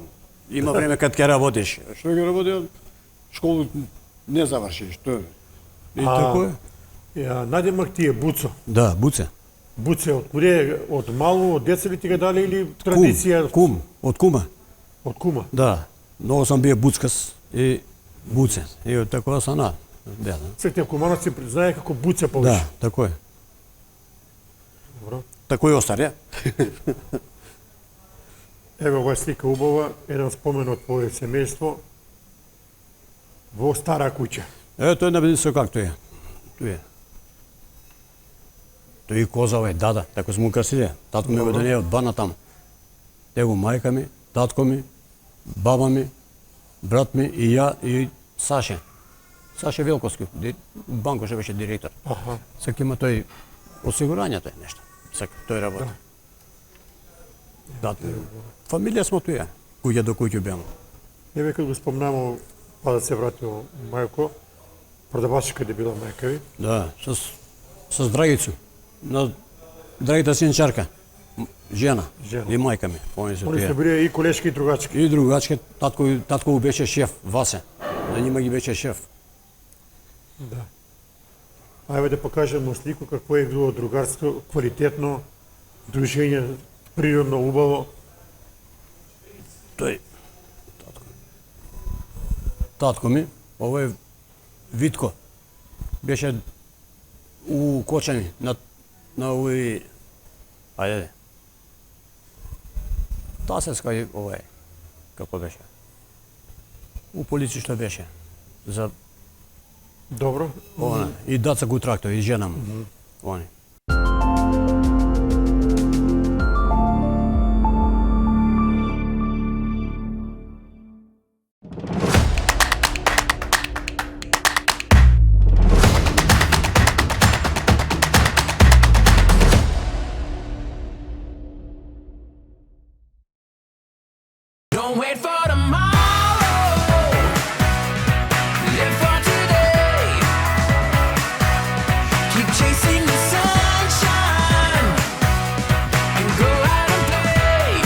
Има време кад ќе работиш. Што ќе работи? Школу не завршиш, што е? И тако е. Ја, надимак ти е Буцо. Да, Буце. Буце, од куде е? Од мало, од деца ли ти ga дали или традиција? Кум, од кума. Од кума. Да. Многу сам бие буцкас и Буце. И од такова сам на. Да, Сите кумановци знае како Буце повеќе. да, тако е. Добро. Тако и остаре. Еве ова слика убава, еден спомен од твое семејство во стара куќа. Тој не биде со както е. Тој е. Тој и коза е дада, тако сме крсиле. Татко ми го донее од бана таму. Него мајка ми, татко ми, баба ми, брат ми и ја и Саше. Саше Велковски, банкоше беше директор. Аха. Сега има тој осигурањето е нешто. Сега тој работи. Да. Фамилија смо туја, куќа до куќа беме. Еве кога го спомнamo, па да се вратил мајко, продавачка де била мајка ви. Да, с Драгицу. На Драгита синчарка. Жена. И мајка ми. Они се Они се туја. биле и колешки и другачки. И другачки, татко беше шеф, Васе. На нима ги беше шеф. Да. Ајде да покажеме слику какво е било другарство, квалитетно, дружење, природно, убаво. Тој татко ми, ова е Витко. Беше у Кочани на овој ајде. Тасеска и ова е. Како беше? У полиција беше. За Добро. она и даца го трактор и жена му. Они. Don't wait for tomorrow. Live for today. Keep chasing the sunshine and go out and play.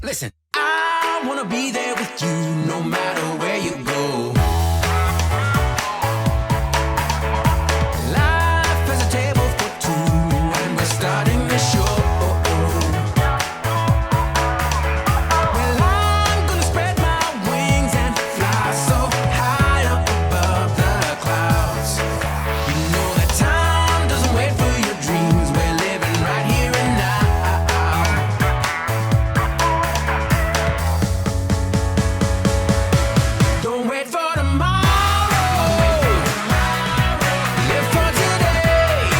Listen, I wanna be there with you no matter where you go. Life is a table for two, and we're starting the show. Well, I'm gonna spread my wings and fly so high up above the clouds. You know that time doesn't wait for your dreams. We're living right here and now. Don't wait for tomorrow. Live for today.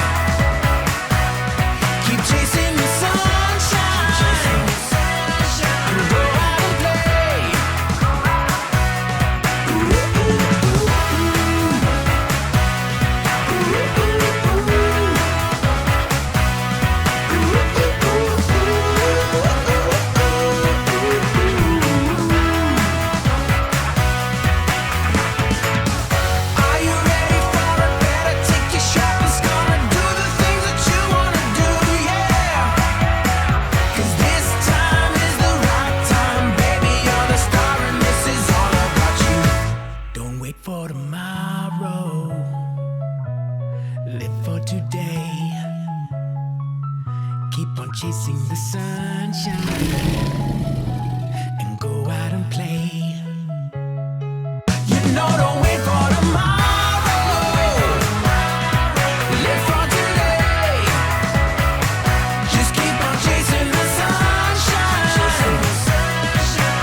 Keep chasing the sunshine and go out and play. Are you ready for it? Better take your shot. It's gonna do the things that you wanna do, yeah. 'Cause this time is the right time, baby. You're the star and this is all about you. Don't wait for tomorrow. Live for today. Keep on chasing the sunshine and go out and play. You know, don't wait for tomorrow. Live for today. Just keep on chasing the sunshine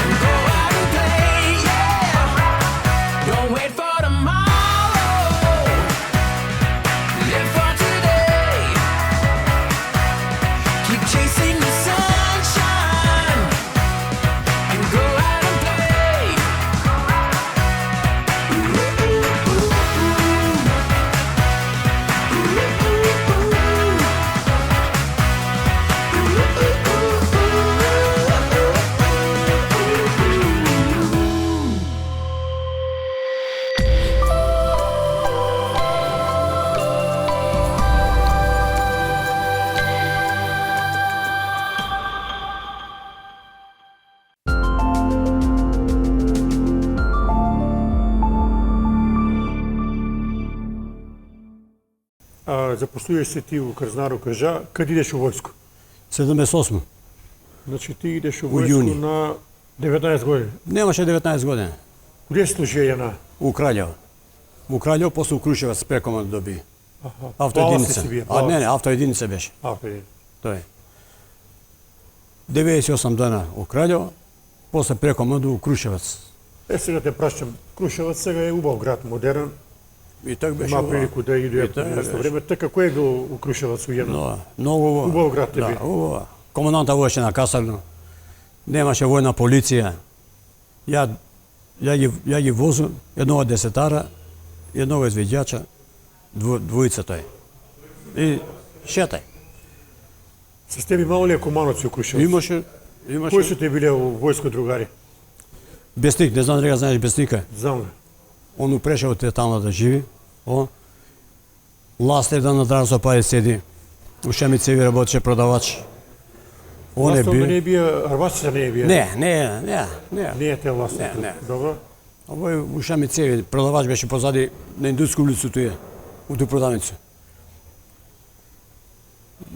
and go out and play, yeah. Don't wait for tomorrow. Live for today. Keep chasing the sunshine and go out and play. Запослuješ се ти у Крзнару, кажа, каде идеш у војско? 78. Значи ти идеш у У јуни. војско на 19 години. Немаше 19 години. Куде служи јана? У Краљево. У Краљево, после у Крушеваc прекоманд доби. Автоединица. си бие, А плава не, автоединица беше. Тој. 98 дена у Краљево, после преко МД у Крушевец. Сега те прашам, Крушевец сега е убав град, модерен, И так беше. има прилику да иде така по место беше. време. Така кој е бил у Крушевец уедно? Да, многу убаво. Убав град е Да, бил. убаво. Команданта беше на касарно. Немаше војна полиција. Ја ги возу едного десетара, едного извидјача, двојца тој. И шетај. С тебе имало ли е комановци у Крушевец? Имаше Кои су те биле у војско другари? Бесник, не знам дали го знаеш Бесника. Знам го. Он прешao те таму да живи. Ластер да на Трансопај седи. У Шемицеви работеше продавач. Он е Властов да не бил... е бија, Арвачица не е бија? Не. Не е те властов. Не. Добро. Овој у Шемицеви продавач беше позади на Индустријска улица туе, у ту продавница.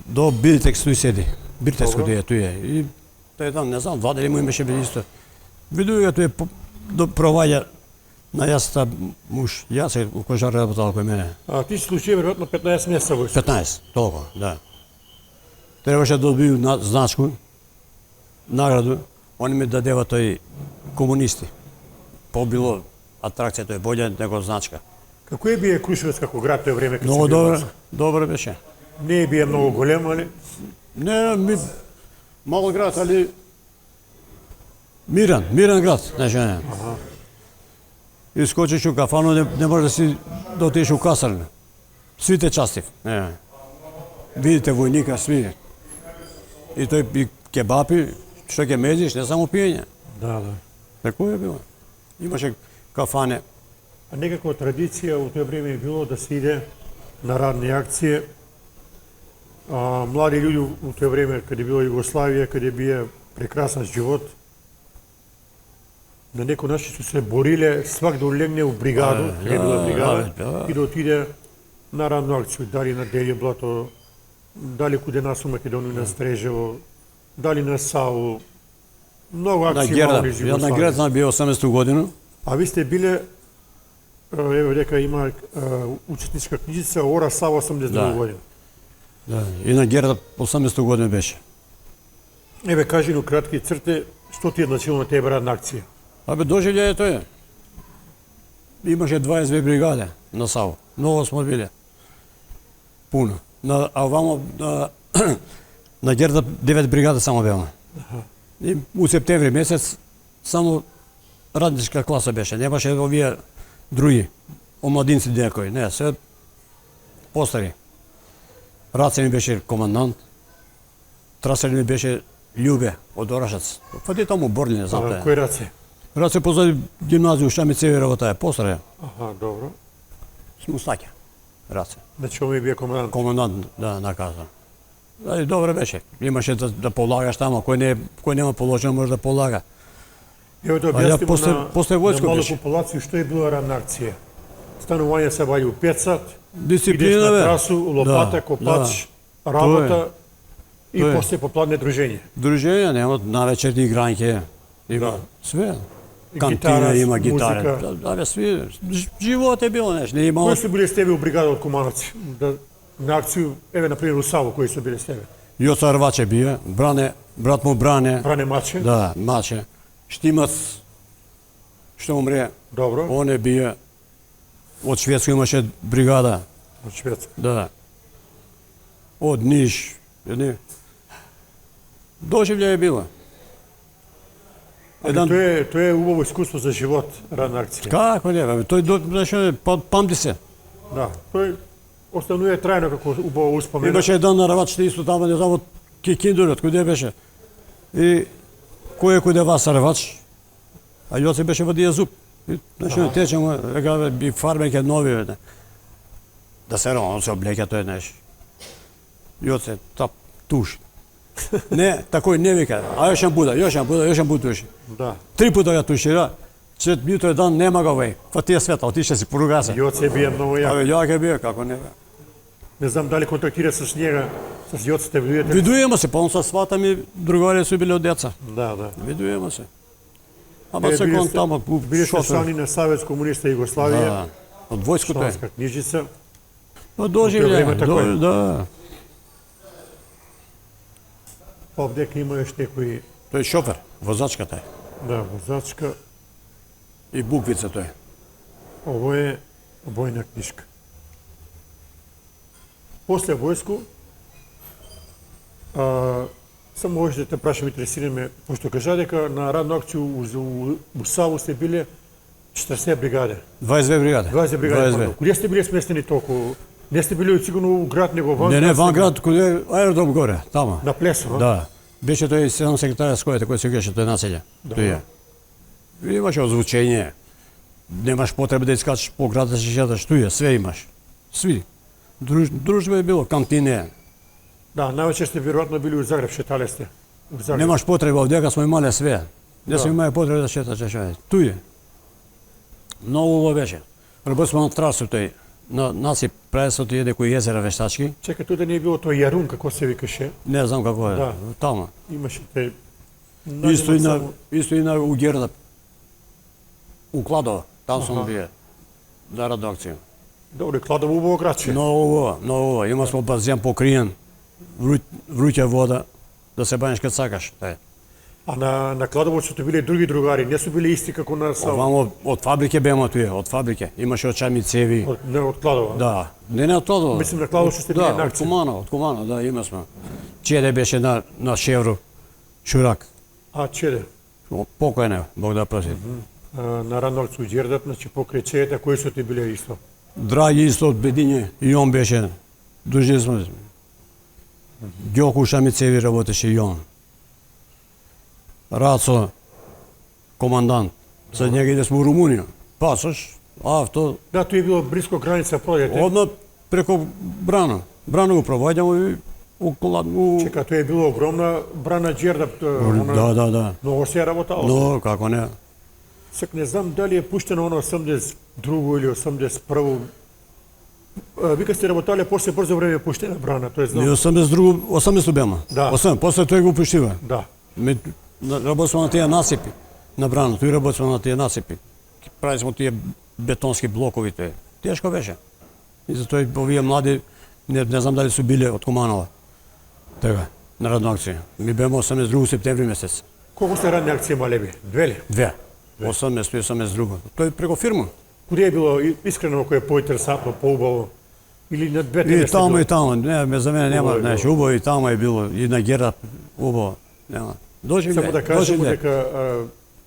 До Биртекс туј седи. Биртекско Добро. туе. И тој там, не знам, два дали му имаше бе исто. Видува тој до проваѓа на јаста муж. Јас е у кожар работал кој мене. А ти си случај веројатно 15 месеца војска. 15, толку, да. Требаше да добiju значку, награду, они ми дадева тој комунисти. Побило атракција, тој боле него значка. Како е бие Крушевец како град тој време? кога Многу си бил добро, власт? добро беше. Не е бие многу голем, али Не, мал град, али мирен град, значи не. Искочиш у кафану, не може да си да отидеш у касарна. Свите частив. Не. Видите војника, сви. И тој и кебапи, што ќе мезиш, не само пиење. да. Тако е било. Имаше кафане. А некаква традиција у тој време е било да се иде на радни акции. Млади луѓе у тој време, каде била Југославија, каде бие прекрасен живот, на некој начин су се бориле свак да улегне у бригаду, каде била бригада, и да отиде на радну акција, дали на Делје Блато, дали куде нас у Македонија на Стрежево, дали на Саву, многу На акции Герда. имало низ Ја на Југославија. Герда би 18 годину. А ви сте биле, ево дека има учетничка книжица Ора Сава 82 Да. година. Да. И на Герда 18 година беше. Еве кажи на кратки црте, што ти е значило на тебе радна акција? Абе, доживљај тој е. Имаше 22 бригади на Саво. Много сме биле. Пуно. А вамо на Герда 9 бригади само беа. И у септември месец само радничка класа беше. Немаше овие други омладинци некои. Не, се постари. Раце ми беше командант. Трасер ми беше Љубе од Орашац. Фади таму Борли, не знам тај. Кој раце? Раце позади гимназију Шамицеви работа е постаре. Аха, добро. Смустаќа. Раце. Значи овој бие командант. Командант, да, наказан. Да, и добро беше. Имаше да полагаш тамо, кој нема положено може да полага. Ево да А ја објаснимо после на војско мала беше. популација што е била радна акција. Станување се ваѓа у 5 сат, Дисциплина, идеш на бе. трасу, лопата, Да, копач, да. работа и Тоа е. после попладне дружење. Дружења нема, навечерни играњки, има Да. све. И Кантина гитара, има, гитара. музика. Да, бе, сви. Живот е било нешто, не имало. Кои су биле с тебе у бригада од комановци? Да, на акцiju, еве, например, у Саву, кои су биле с тебе? Јоца Арваче бие, брат му Бране, Бране Маче? да, Маче. Штимац, што умре, Добро, он е бие, од Шведска имаше бригада, од Шведска. да. Од Ниш, едни. Доживљај е било. Али тоа е убаво искуство за живот, радна акција. Како не, бе, тој знаеш, памти се. Да, тој останува трајно како убаво успомена. Имаше еден на Равачите исто тamo, не знам, од Кикиндурот, куде беше. И кој е куде вас Равач, а Јоце беше вадија зуб. И, знаеш, тече му, века, би фармеке нови, бе. Да се он се облеке, тој, знаеш. Јоце, тап, туш. Не, такој не вика, а још јан буда туши. Да. 3 пута ја тушира, че јутро дан нема го веј. Фатија света, отише си поруга се. Јоце бие многу јак. Абе, јак е бие, како не бе. Не знам дали контактира с njega, с Јоците видите. Видуемо се, па он со свата ми другари су биле од деца. Да, да. Видуемо се. Ама Е, се биле кон сте- тамо Биле сте шофер. члани на Savez комуниста Југославија, Да, од војското е. чланска книжица. Па доживле, време тако е. да. Па овдека има еш некои, Тој е шофер, возачката е. да, возачка. И буквица тој. Ово е војна книшка. После војско, само може да те прашам, интересираме, пошто кажа дека на радна акција у Саву сте биле 40 бригади. 22 бригади. 20 бригади. 22. пардон. Куде сте биле сместени толку? Не сте били сигурно у град, него ван Не, град? ван град, каде е аеродром горе, тама. На Плесо, Да. Беше тој седом секретар кој се геше тој населје. Тој е. Имаше озвучење. Немаш потреба да искачеш по града да се шеташ, туја, све имаш. Сви. Дружба е било, кантине. Да, највеќе сте веројатно били у Загреб, шетале сте. У Загреб. Немаш потреба, овдека смо имале све. Не сме имале потреба да шеташ, туја. Многу убаво беше. Работи смо на трасу тој. На насип пресот и некои езера вештачки. Чека, тука не е било тој Јарун, како се викаше. Не знам како е. Да. Тама. Имаше те... Исто и на Угерда. У Кладова. Там сум бие. Да радна акција. Добре, Кладово убаво градче. Многу убаво, многу убаво. Има смо базен покриен. Вруќа вода. Да се баниш кад сакаш. А на Кладово сте биле други другари, не су биле исти како на Сава. Овамо од фабрике бема туе, од фабрике. Имаше очами цеви. Не од Кладово. Да. Не од Кладово. Мислим на Кладово што сте биле Да, на од акција. Кумана, да, има сме. Чеде беше на Шевро. Шурак. А, Чеде. Покојне, Бог да проси. На радна акција у Ѓердап, значи покрај Чедета, кои су ти биле исто? Драги исто од Бедиње, и он беше. Дужи сме. Ѓоку Шамицеви работеше и он. Рацо, командант. Со njega иде сме у Румунија. Пасош, авто, Да, тој е било близко граница, пројдете. одно преко брана. Брана го проваѓамо и у... Чека, тој е било огромна брана Ѓердап. Да. Многу се е работало. Но, како не. Сак не знам дали е пуштено оно 82 или 81. Вика сте работале после брзо време е пуштена брана, тоа И знам. 80 бема. Да. 8, после тој го пуштива. Да. Работимо на тие насипи, на брана, тој работимо на тие насипи. Прави смо тие бетонски блокови, тој. Тешко беше. И затоа и овие млади, не знам дали су биле од Куманова. Така, на радна акција. Ми беме 82 септември месец. Колку сте радни акции имале би? Две ли? 80 и 82. Тој преко фирма. Куде е било искрено кој е поинтересантно, поубаво? Или на двете И места тамо било? и тамо, не, за мене нема, Убаво е знаеш, било. убаво и тамо е било, и на Герап, убаво, нема. Само да кажемо дека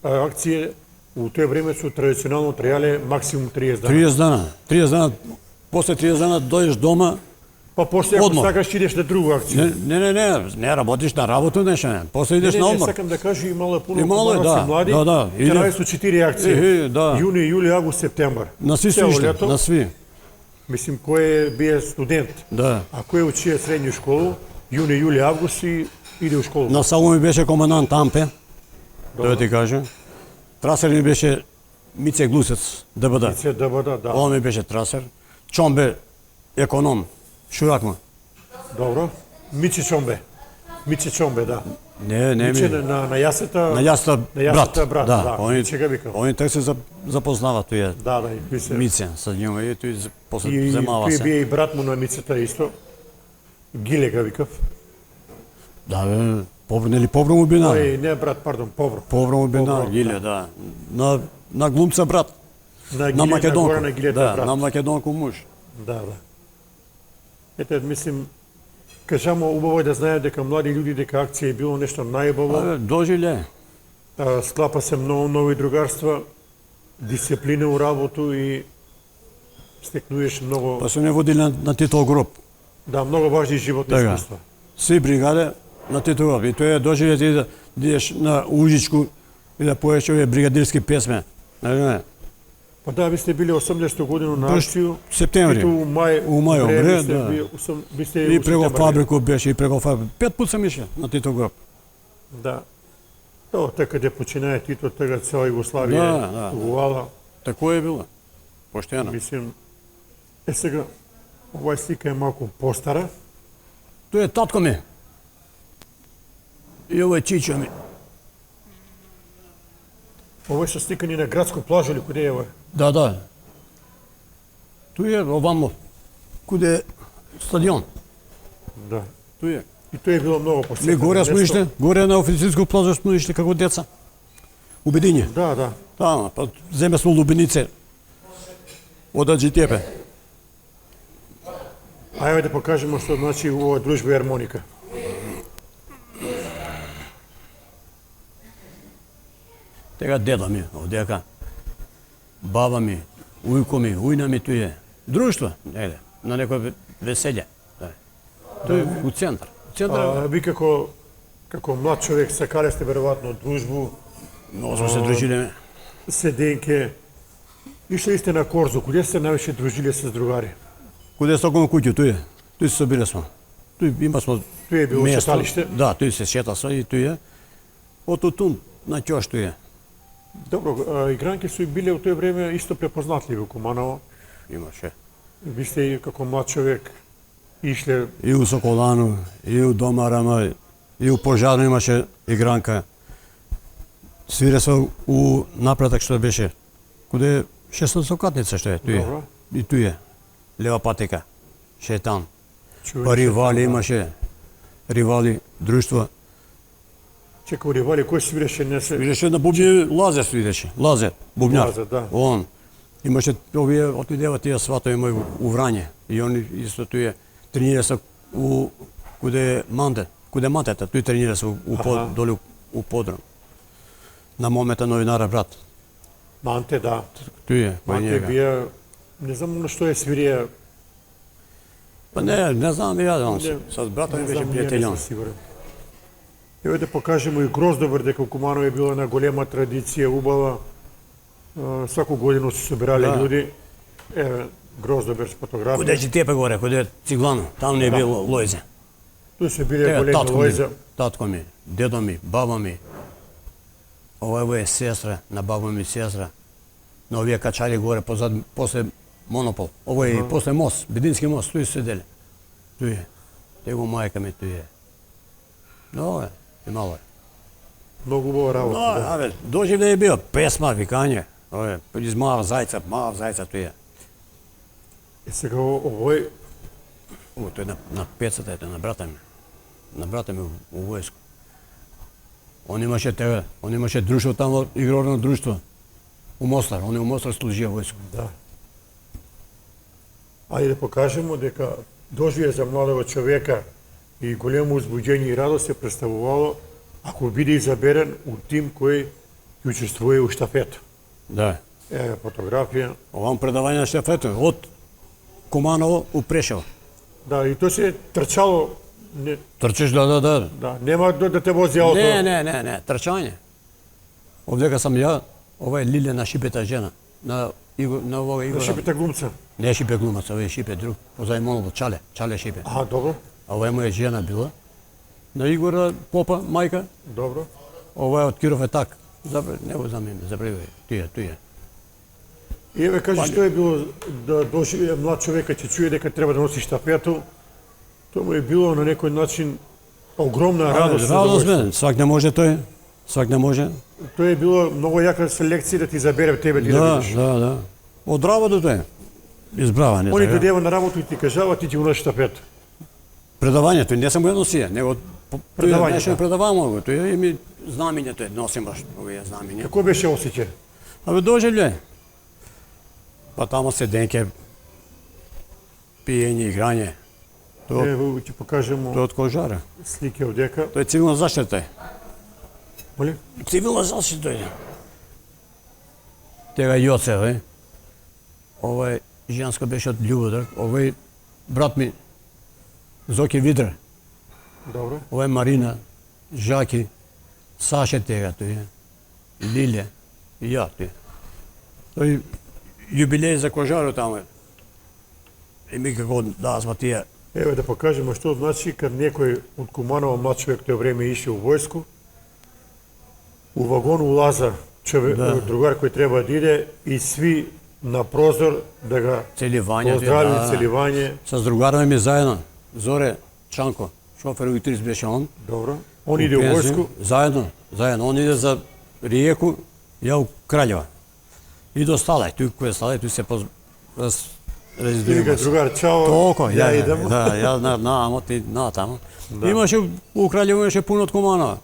акција у тој време су традиционално трајале максимум 30 дана. 30 дана, после 30 дана дојдеш дома, Па после ако Одмор. сакаш идеш на друга акција. не работиш на работа, не, после идеш на одмор. сакам да кажа имало е пуно Имало е, кумановци да, млади. да. Ќе најде со 4 акции. Да. Јуни, јули, август, септембар. На сви Цело сушли, лето. на сви. Мислим, кој бие студент, Да. а кој учие средњу школу, јуни, јули, август и иде у школу. На само ми беше командант Ампе, да ти кажа. Трасер ми беше Мице Глусец, ДБД. Се ДБД, да. Он ми беше трасер. Чомбе, економ, Шуракма. Добро. Мичи Чомбе, да. Не Мичи ми. на јасета. На јаста брат, да. Они, Мичи га викал. они так се запознава тој Да, и тој се. Мице со njima и тој после И земава тој се. бие и брат му на Мицата исто. Гиле га викав. Да, бе, Повро му бина. Не брат, пардон, Повро. Повро му бина, Повро, Гиле, да. На глумца брат. На На Гиле, Македонко. на горе на Гилета Да, брат. на Македонко муж. Да. Ете, мислим, кажамо, убаво е да знаат дека млади луѓе дека акција е било нешто најубаво. Дожиле. Склапа се многу нови другарства, дисциплина у работу и стекнуеш многу, Па се не водили на Титов гроб. да, многу важни животни Така. искуства. Сви бригаде на Титов гроб. И тоа е дожиле ти да идеш на Ужичку и да поеш овие бригадирски песме. Не. Па да, ви сте били 80 годину на Баш акцију. септември. И ту у мај, Умре, ви сте да. ви сте И у преко септември. фабрику беше, и преко фабрику. 5 пат сам ише на Титов гроб. Да. Тоа така каде починае Тито, така цела Југославија Да. угувала. Тако е било. Поштено. Мислим, сега, оваа слика е малку постара. Тој е татко ми. И ова е чичо ми. Ова е сликани на градско плажа или куде е ова? Да. Тој е овамо. куде стадион. Да. Туј е. И тоа е било многу Ми посетено. горе сме место. ишли, горе на офицерско плажа сме ишли како деца. Убедиње. Да, да. Тама, па земе сме лубенице. Одаđi тепе. Ајде да покажеме што значи ова дружба Ермоника. Тега деда ми, овдека. Баба ми, ујко ми, ујна ми туе. Друштво, негде, на некој веселје. Да. Тој у центар. У центар, Ви како млад човек сакале сте веројатно дружбу, много сме се дружиле. седенке. Ишли сте на Корзу, куде сте највише дружиле с другари? Куде стокоме куќу, туе. Тој се собирале сме. Тој има сме Тој е било место. шеталиште? Да, тој се шета се и тој е. Ото тун, на ќош тој е. Добро, игранки су и биле у тој време исто препознатливи у Куманово. Имаше. Ви сте и како млад човек ишле, И у Соколану, и у Домарама, и у Пожарно имаше игранка. Свире се у напретак што беше. Куде шестосокатница што е, тој е. Добро. И тој е. Лева патека. Шетан. човек. Па ривали имаше. Ривали, друштво. Чека у ривали, кој свиреше не се... Свиреше на бубни, Лазе свиреше. Лазе, бубњар. Лазе, да. Он. Имаше овие отидева тие сватови мои у Врање. И они исто тој е. Тренира се у куде е Манте, куде е Мантета, тој тренира се у под, доле у подром. На момента новинара брат. Манте, да. Тој е, кој Манте njega. бија... Не знам на што е свирија. Па не знам ја, он с братом ми беше пријателјон. Сигурен. Еве да покажеме и Гроздобар, дека у Куманово е била една голема традиција, убава. Сваку годину се собирале Да. луѓе. Еве, Гроздобар с фотографија. Куде ќе тепе горе, куде е Циглано, таму не е било Лојзе. Тој се биле Тега големи лојза. татко ми, дедо ми, баба ми. Ова е сестра, на баба ми сестра. На овие качали горе позад, после Монопол. Ово е и после мост, Бедински мост, тој седеле. Тој е. Него мајка ми тој е. Но е, имало е. Многу убава работа. Но, Да. абе, доживле е био, песма, викање. Ове, из мав зајца тој е. И сега овој Ово, тој на пецата, ето, на брата ми. На брата ми у војско. Он имаше тега, он имаше друштво тамо, игрорно друштво. У Мостар, он е у Мостар служија војско. да. Ајде да покажеме дека доживе за младого човека и големо узбуđење и радост се представувало ако биде изаберен у тим кој ќе учествува у штафета. Да. Еве фотографија. Овам предавање на штафета од Куманово у Прешево. Да, и тоа се трчало, не, Трчиш, да. нема да те вози ауто. Не, трчање. Овдека сам ја, ова е Лилена Шипета жена. На овога Да Игора. шипите глумца. Не Шипе глумац, ова е Шипе друг. Позај Монопол, Чале Шипе. Аха, добро, А ова е моја жена била. На Игора Попа, мајка. добро. Ова е од Киров е так. Не го знам име, забравив. Тој е. И еве кажи што е било да доживее млад човека ќе чуе дека треба да носи штафету. Тоа му е било на некој начин огромна радост. Радост бе, свак не може тој. Свак не може. Тоа е било многу јака селекција да ти забере тебе ти да бидеш. Да. Од работа тој. Избрава не Они те така. дева на работа и ти кажава ти ќе уноши штафета. Предавањето не само го носија, него Предавање, нешто да. предавамо го. Тој ми знамењето е носим баш овие знамења. Како беше осеќај? Абе доживле. Па тамо седенке, пиење, играње. Тоа Еве ќе покажеме од кожара. слики овдека. Тоа е цивилна заштита. Моли? Цивилна заштита е. Тега Јоце, Ова женско беше од Љубодар. Овој брат ми Зоки Видра. Добро. Ова е Марина, Жаки, Саше тега тој е. Лиле и ја тој. Тој јубилеј за кожарот таму е. И ми како дазма тие. Еве да покажеме што значи кад некој од Куманово млад човек тоа време ише у војско. У вагон улаза човек, другар кој треба да иде и сви на прозор да го Целивање, поздрави, да. целивање. С другарами ми заедно. Зоре Чанко, шофер у Итрис беше он. Добро. Он иде у војско. Заедно. Он иде за Риеку, ја у Краљева. И до Сталај, тој кој е Сталај, тој се Ти резидираме вика се. другар, чао, Толку, ја идам. Да, ја на ти на таму. Имаше у Кралево имаше пуно од комана.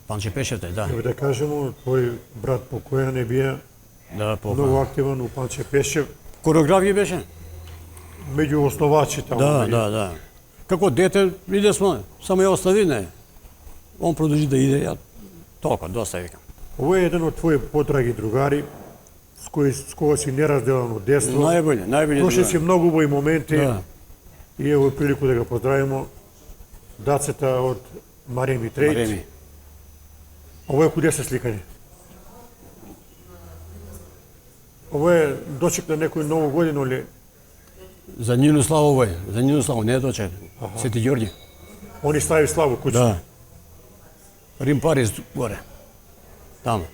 Панче Пешевте, да. Ево да кажемо, твој брат покојан е бија Да, многу активен у Панче Пешев, Хореограф ги беше? меѓу основачи таму. Да, нели? да. Како дете иде сме, само ја остави, не. Он продолжи да иде, ја толку, доста викам. Ово е еден од твои подраги другари, с кога си неразделено детство. Најбоље Прошли другари. си многу убави моменти Да. и ево прилику да го поздравимо дацата од Мареми Трейд. Мареми. Ово е куде се сликани? Ово е дочек на некој ново година ли? За Нину Славовој, за Нину Славов, не доче. Свети Ѓорѓи. Они стави славу куќа. Да. Рим Париз горе. Таму.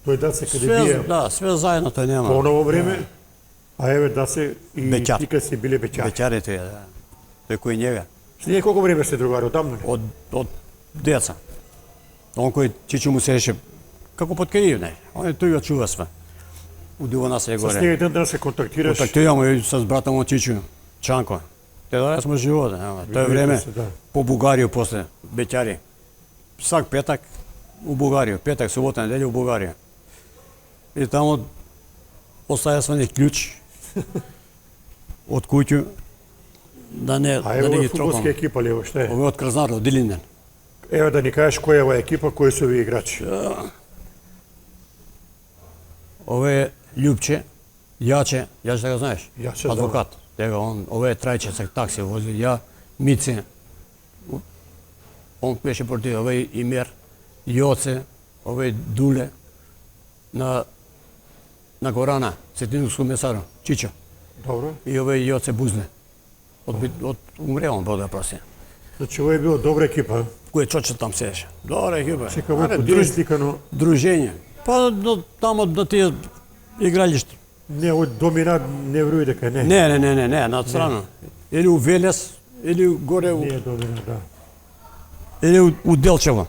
Тој даце каде Све, бие да, све заедно тој нема. по ново време, а еве даце и Беќар. тика си биле беќари. Беќарите, да. Тој кој njega. С ние колку време сте другари, одамна ли? Од деца. Он кој Чичо му сеше како под кај не. Он е тој ја чува све. Удиво нас е С горе. ние еден ден се контактираш. Контактираме и с братом од Чичо, Чанко. Те да сме живота, нема. Тоа е време се, да. по Бугарија после беќари. Свак петак у Бугарија, петак, субота, неделја у Бугарија. И таму оставја сме клjuč од куќу да не А ево ги е фудбалска тропам. екипа ли ево што е? Овој од Краснар, од Дилинден. Ево да ни кажеш која е ова екипа, кои се овие играчи. Овој е Љупче, Јаче, Јаче да го знаеш? Јаче, да. Адвокат. Тега он, овој е Трајче со такси вози, ја, Мице. Он беше против овој Имер, Јоце, овој Дуле на Горана, Сетинуско месаро, Чичо. Добро. И овој Јоце Бузне. Од умре он, Бог да проси. Значи ова е било добра екипа. Кој чоче там седеше. Добра екипа. Сека овој Абе, куде сликано, дружење. Па тамо до тие игралишта. не овој доминат не веруј дека не. Не, на страна. Или у Велес, или горе, Не е доминат, да. или у Делчево.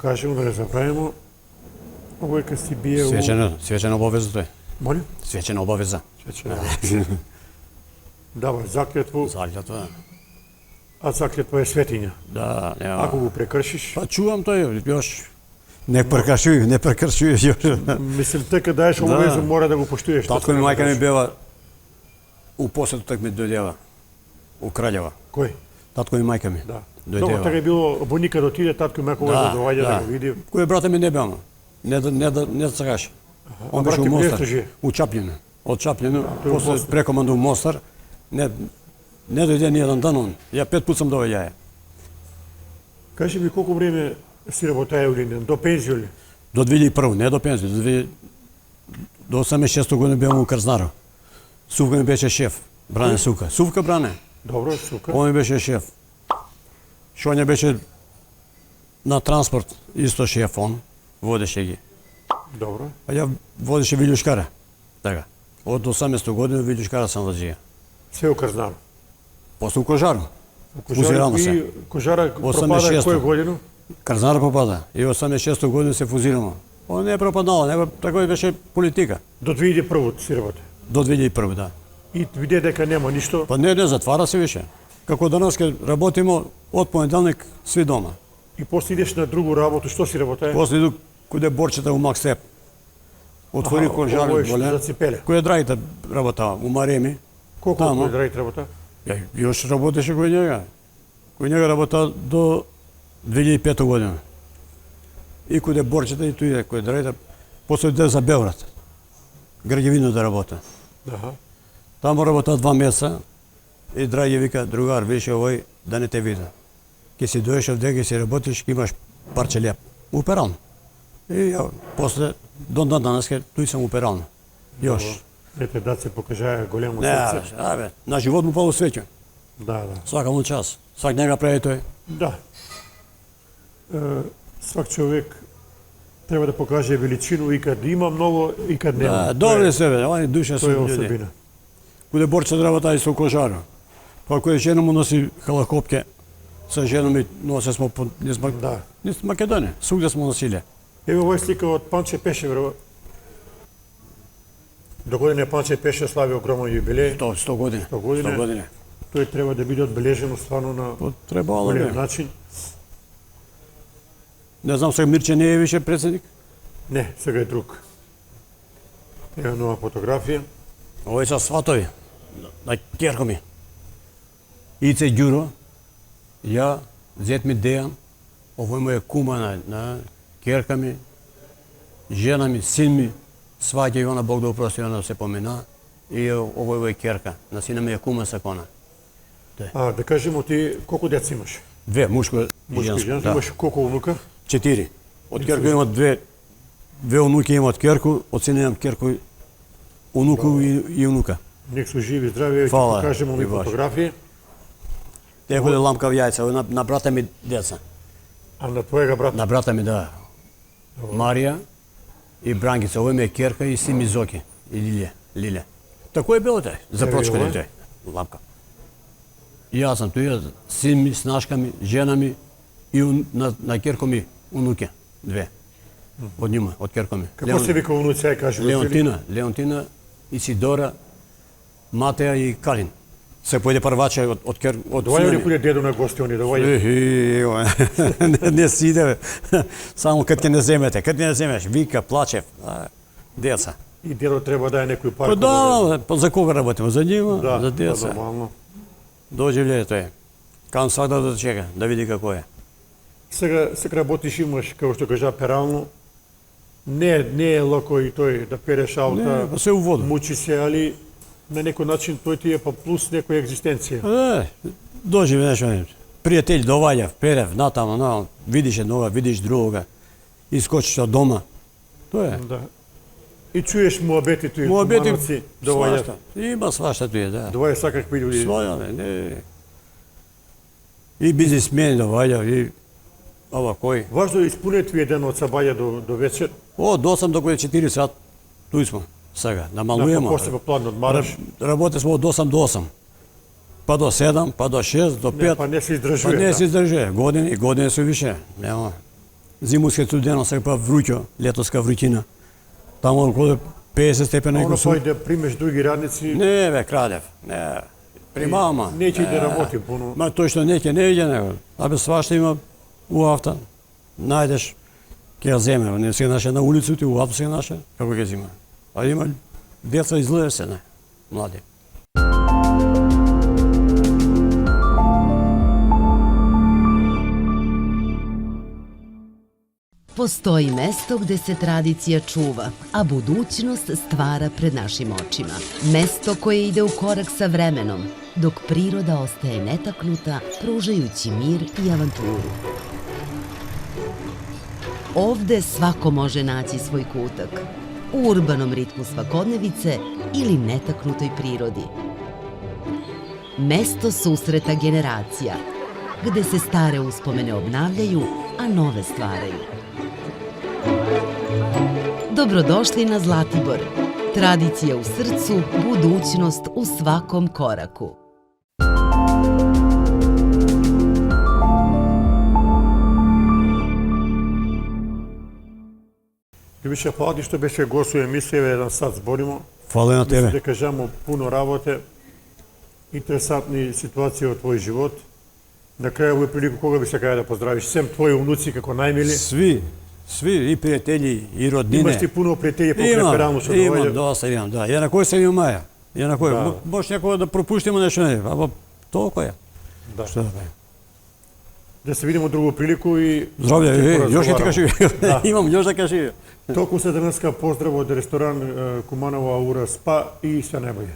покажемо, да не забравимо. Овој кај си бие у... Свечена обавеза тој. Молим? Свечена обавеза. Дава заклетву, Заклетва. а заклетва е светиња. Да, нема. Ако го прекршиш, Па чувам тој, још. Не прекршуј још. мислим дека даеш обавезу, мора да го поштуеш. Татко ми мајка ми бева у посету так ми дојдева. У Краљева. Кој? Татко ми мајка ми. Да. Добро, така Дојдева. е било војника да отиде, татко ме кога да доаѓа да го види. Кој брата ми не беа, не сакаш. Он беше брат у ти Мостар. близко живее? У Чаплино. Од Чаплино, тој у после Мостар. прекоманду у Мостар. Не дојде ни еден дан он. Ја 5 пат сум доаѓаја. Кажи ми колку време си работаја у Линден, до пензија ли? До 2001, не до пензија, до 86 година беам у Крзнаро. Сувка ми беше шеф, Бране Сука. Сувка Бране, Добро, сука. он ми беше шеф. Шоња беше на транспорт, исто шеф он, водеше ги. Добро. А ја водеше Вилјушкара. Така. Од 18 година Вилјушкара сам возија. Све у Крзнаро. После у Кожаро. Кожара Фузирално и се. Кожара пропада 86-то. која година? Крзнаро попада. И 86 година се фузирано. Он не е пропаднало, такој беше политика. До 2001 си работи. До 2001, да. И виде дека нема ништо. Па не, затвара се више. Како данас ке работимо од понеделник сви дома. И после идеш на другу работу, што си работаја? После иду куде борчета у Макстеп. Отвори Аха, кожар овој што голем. за ципеле. Кој драјте работа у Мареми. Колку Тамо. кој драјт работа? Ја још работеше кој njega. Кој njega работа до 2005 година. И куде борчета и тој кој драјте. После иде за Белград. Граѓевино да работа. Аха. Тамо работа 2 месеца и драѓе вика другар, више овој да не те вида. Ке си доеш овде, ке си работиш, ке имаш парче леп. У перално. И ја после до данас ке тој сам у перално. Још. Ете да се покажаја големо Не, срце. абе, на живот му полу свеќа. Да, да. Свака му час. Свак нега прави тој. Да. Свак човек треба да покаже величину и кад има многу и кад нема. Да, добри се бе, они душа се Тоа е луѓе. особина. Куде борче да работа и со кожаро. Па кој жена му носи халакопке, со жена ми носе смо низ Да. Македонија, свугде смо носиле. Еве овој слика од Панче Пешевро. До година Панче Пеше слави огромен јубилеј. 100 години. 100 години. 100 години. Тој треба да биде одбележено стварно на Па требало голем бе. начин. Не знам сега Мирче не е више председник. Не, сега е друг. Ева нова фотографија. Овој са сватови. На керко ми. Ице Ѓуро, ја, зет ми Дејан, овој му е кума на керка ми, жена ми, син ми, сваќа и она Бог да опрости, она се помина, и овој е керка, на сина ми е кума сакона. А, да кажемо ти колку деца имаш? Две, мушко и Мушко и женско. женско, Да. имаш колку унука? 4. Од керко имат две унуки имат керку, од сина имам керку, унуку и унука. Нек су живи, здрави, ќе Фала, покажемо ми и ваш. фотографии. Те ходе ламкав јајца, овој на брата ми деца. А на твојега брат? На брата ми, да. Марија и Брангица, овој ми е керка и син ми Зоки и Лиле. Тако е било тој, за Еве прочкани овој. тој, ламка. И јас сум тој, син ми, снашка ми, жена ми и на керко ми унуке, две. Од њима, од керко ми. Како се вика унуца, ја кажи? Леонтина, Исидора, Матеја и Калин. Се појде прваче од Доаѓа ли сина ми. куде дедо на гости, они доаѓа? Не си иде, бе. Само кад ке не земете, кад не земеш, вика, плаче, деца. И дедо треба да е некој Па парк. да, па за кога работиме? За њима, да, за деца. нормално. Дојде тој. Кан свак да чека, да види како е. Сега работиш, имаш, како што кажа, перално. Не е лако и тој да переш Не, аута, па се увода. мучи се, али на некој начин тој ти е па плюс некоја екзистенција. Доживе нешто. Пријател доаѓа, перев, натаму, видиш еднога, видиш другога. Искочиш од дома. Тоа е. Да. И чуеш муабетито и Муабети хуманаци доаѓаат. свашта. Има свашта тој, да. Доаѓа сакакви луѓе. Своја, не. И бизнисмени доаѓа, и ова кој. Важно е испунет ви еден од сабаја до вечер. Од 8 до 4 сат, туј смо, сега, Да, намалуемо. после план одмараш. Работе смо од 8 до 8. Па до 7, па до 6, до 5. Па не се Па издржува. не да. се издржува. Години се више. Нема. Зимуска студено, сега па вруќо, летоска вруќина. Тамо околу 50 степени Ono го pa i da primeš drugi radnici, Не, бе, Кралев, не. Примама. neće i da работи puno. Ма тој што неќе не иде, него. Абе, свашта има у авто. Најдеш, ќе ја земе. Не се наше на улиците, у авто се наше. Како ќе зима? А има деца излее се, не. Млади. Postoji mesto gde se tradicija čuva, a budućnost stvara pred našim očima. Mesto koje ide u korak sa vremenom, dok priroda ostaje netaknuta, pružajući mir i avanturu. Ovde svako može naći svoj kutak, u urbanom ritmu svakodnevice ili netaknutoj prirodi. Mesto susreta generacija, gde se stare uspomene obnavljaju, a nove stvaraju. Dobrodošli na Zlatibor. Tradicija u srcu, budućnost u svakom koraku. Ljubša, hvala ti što беше гост у емисија, еден сат зборимо. Фала на Мислам тебе. дека кажамо пуно работе, интересантни ситуации од твој живот. На крај овој прилику кога би сакаја да поздравиш сем твои унуци како најмили. Сви, и пријатели, и роднине. Имаш ти пуно пријатели по преперално што Имам, доаѓа. доста имам, да. Ја на кој се Маја? Ја на кој? Да. Може някога да пропуштимо нешто, не, ама толку е. Да. Што да бе? Да се видимо другу прилику и Здравје, ќе још ќе ти поразговараме. кажи. Да. Имам још да кажи. Толку се денеска поздрав од ресторан Куманово Аура Спа и се најбоље.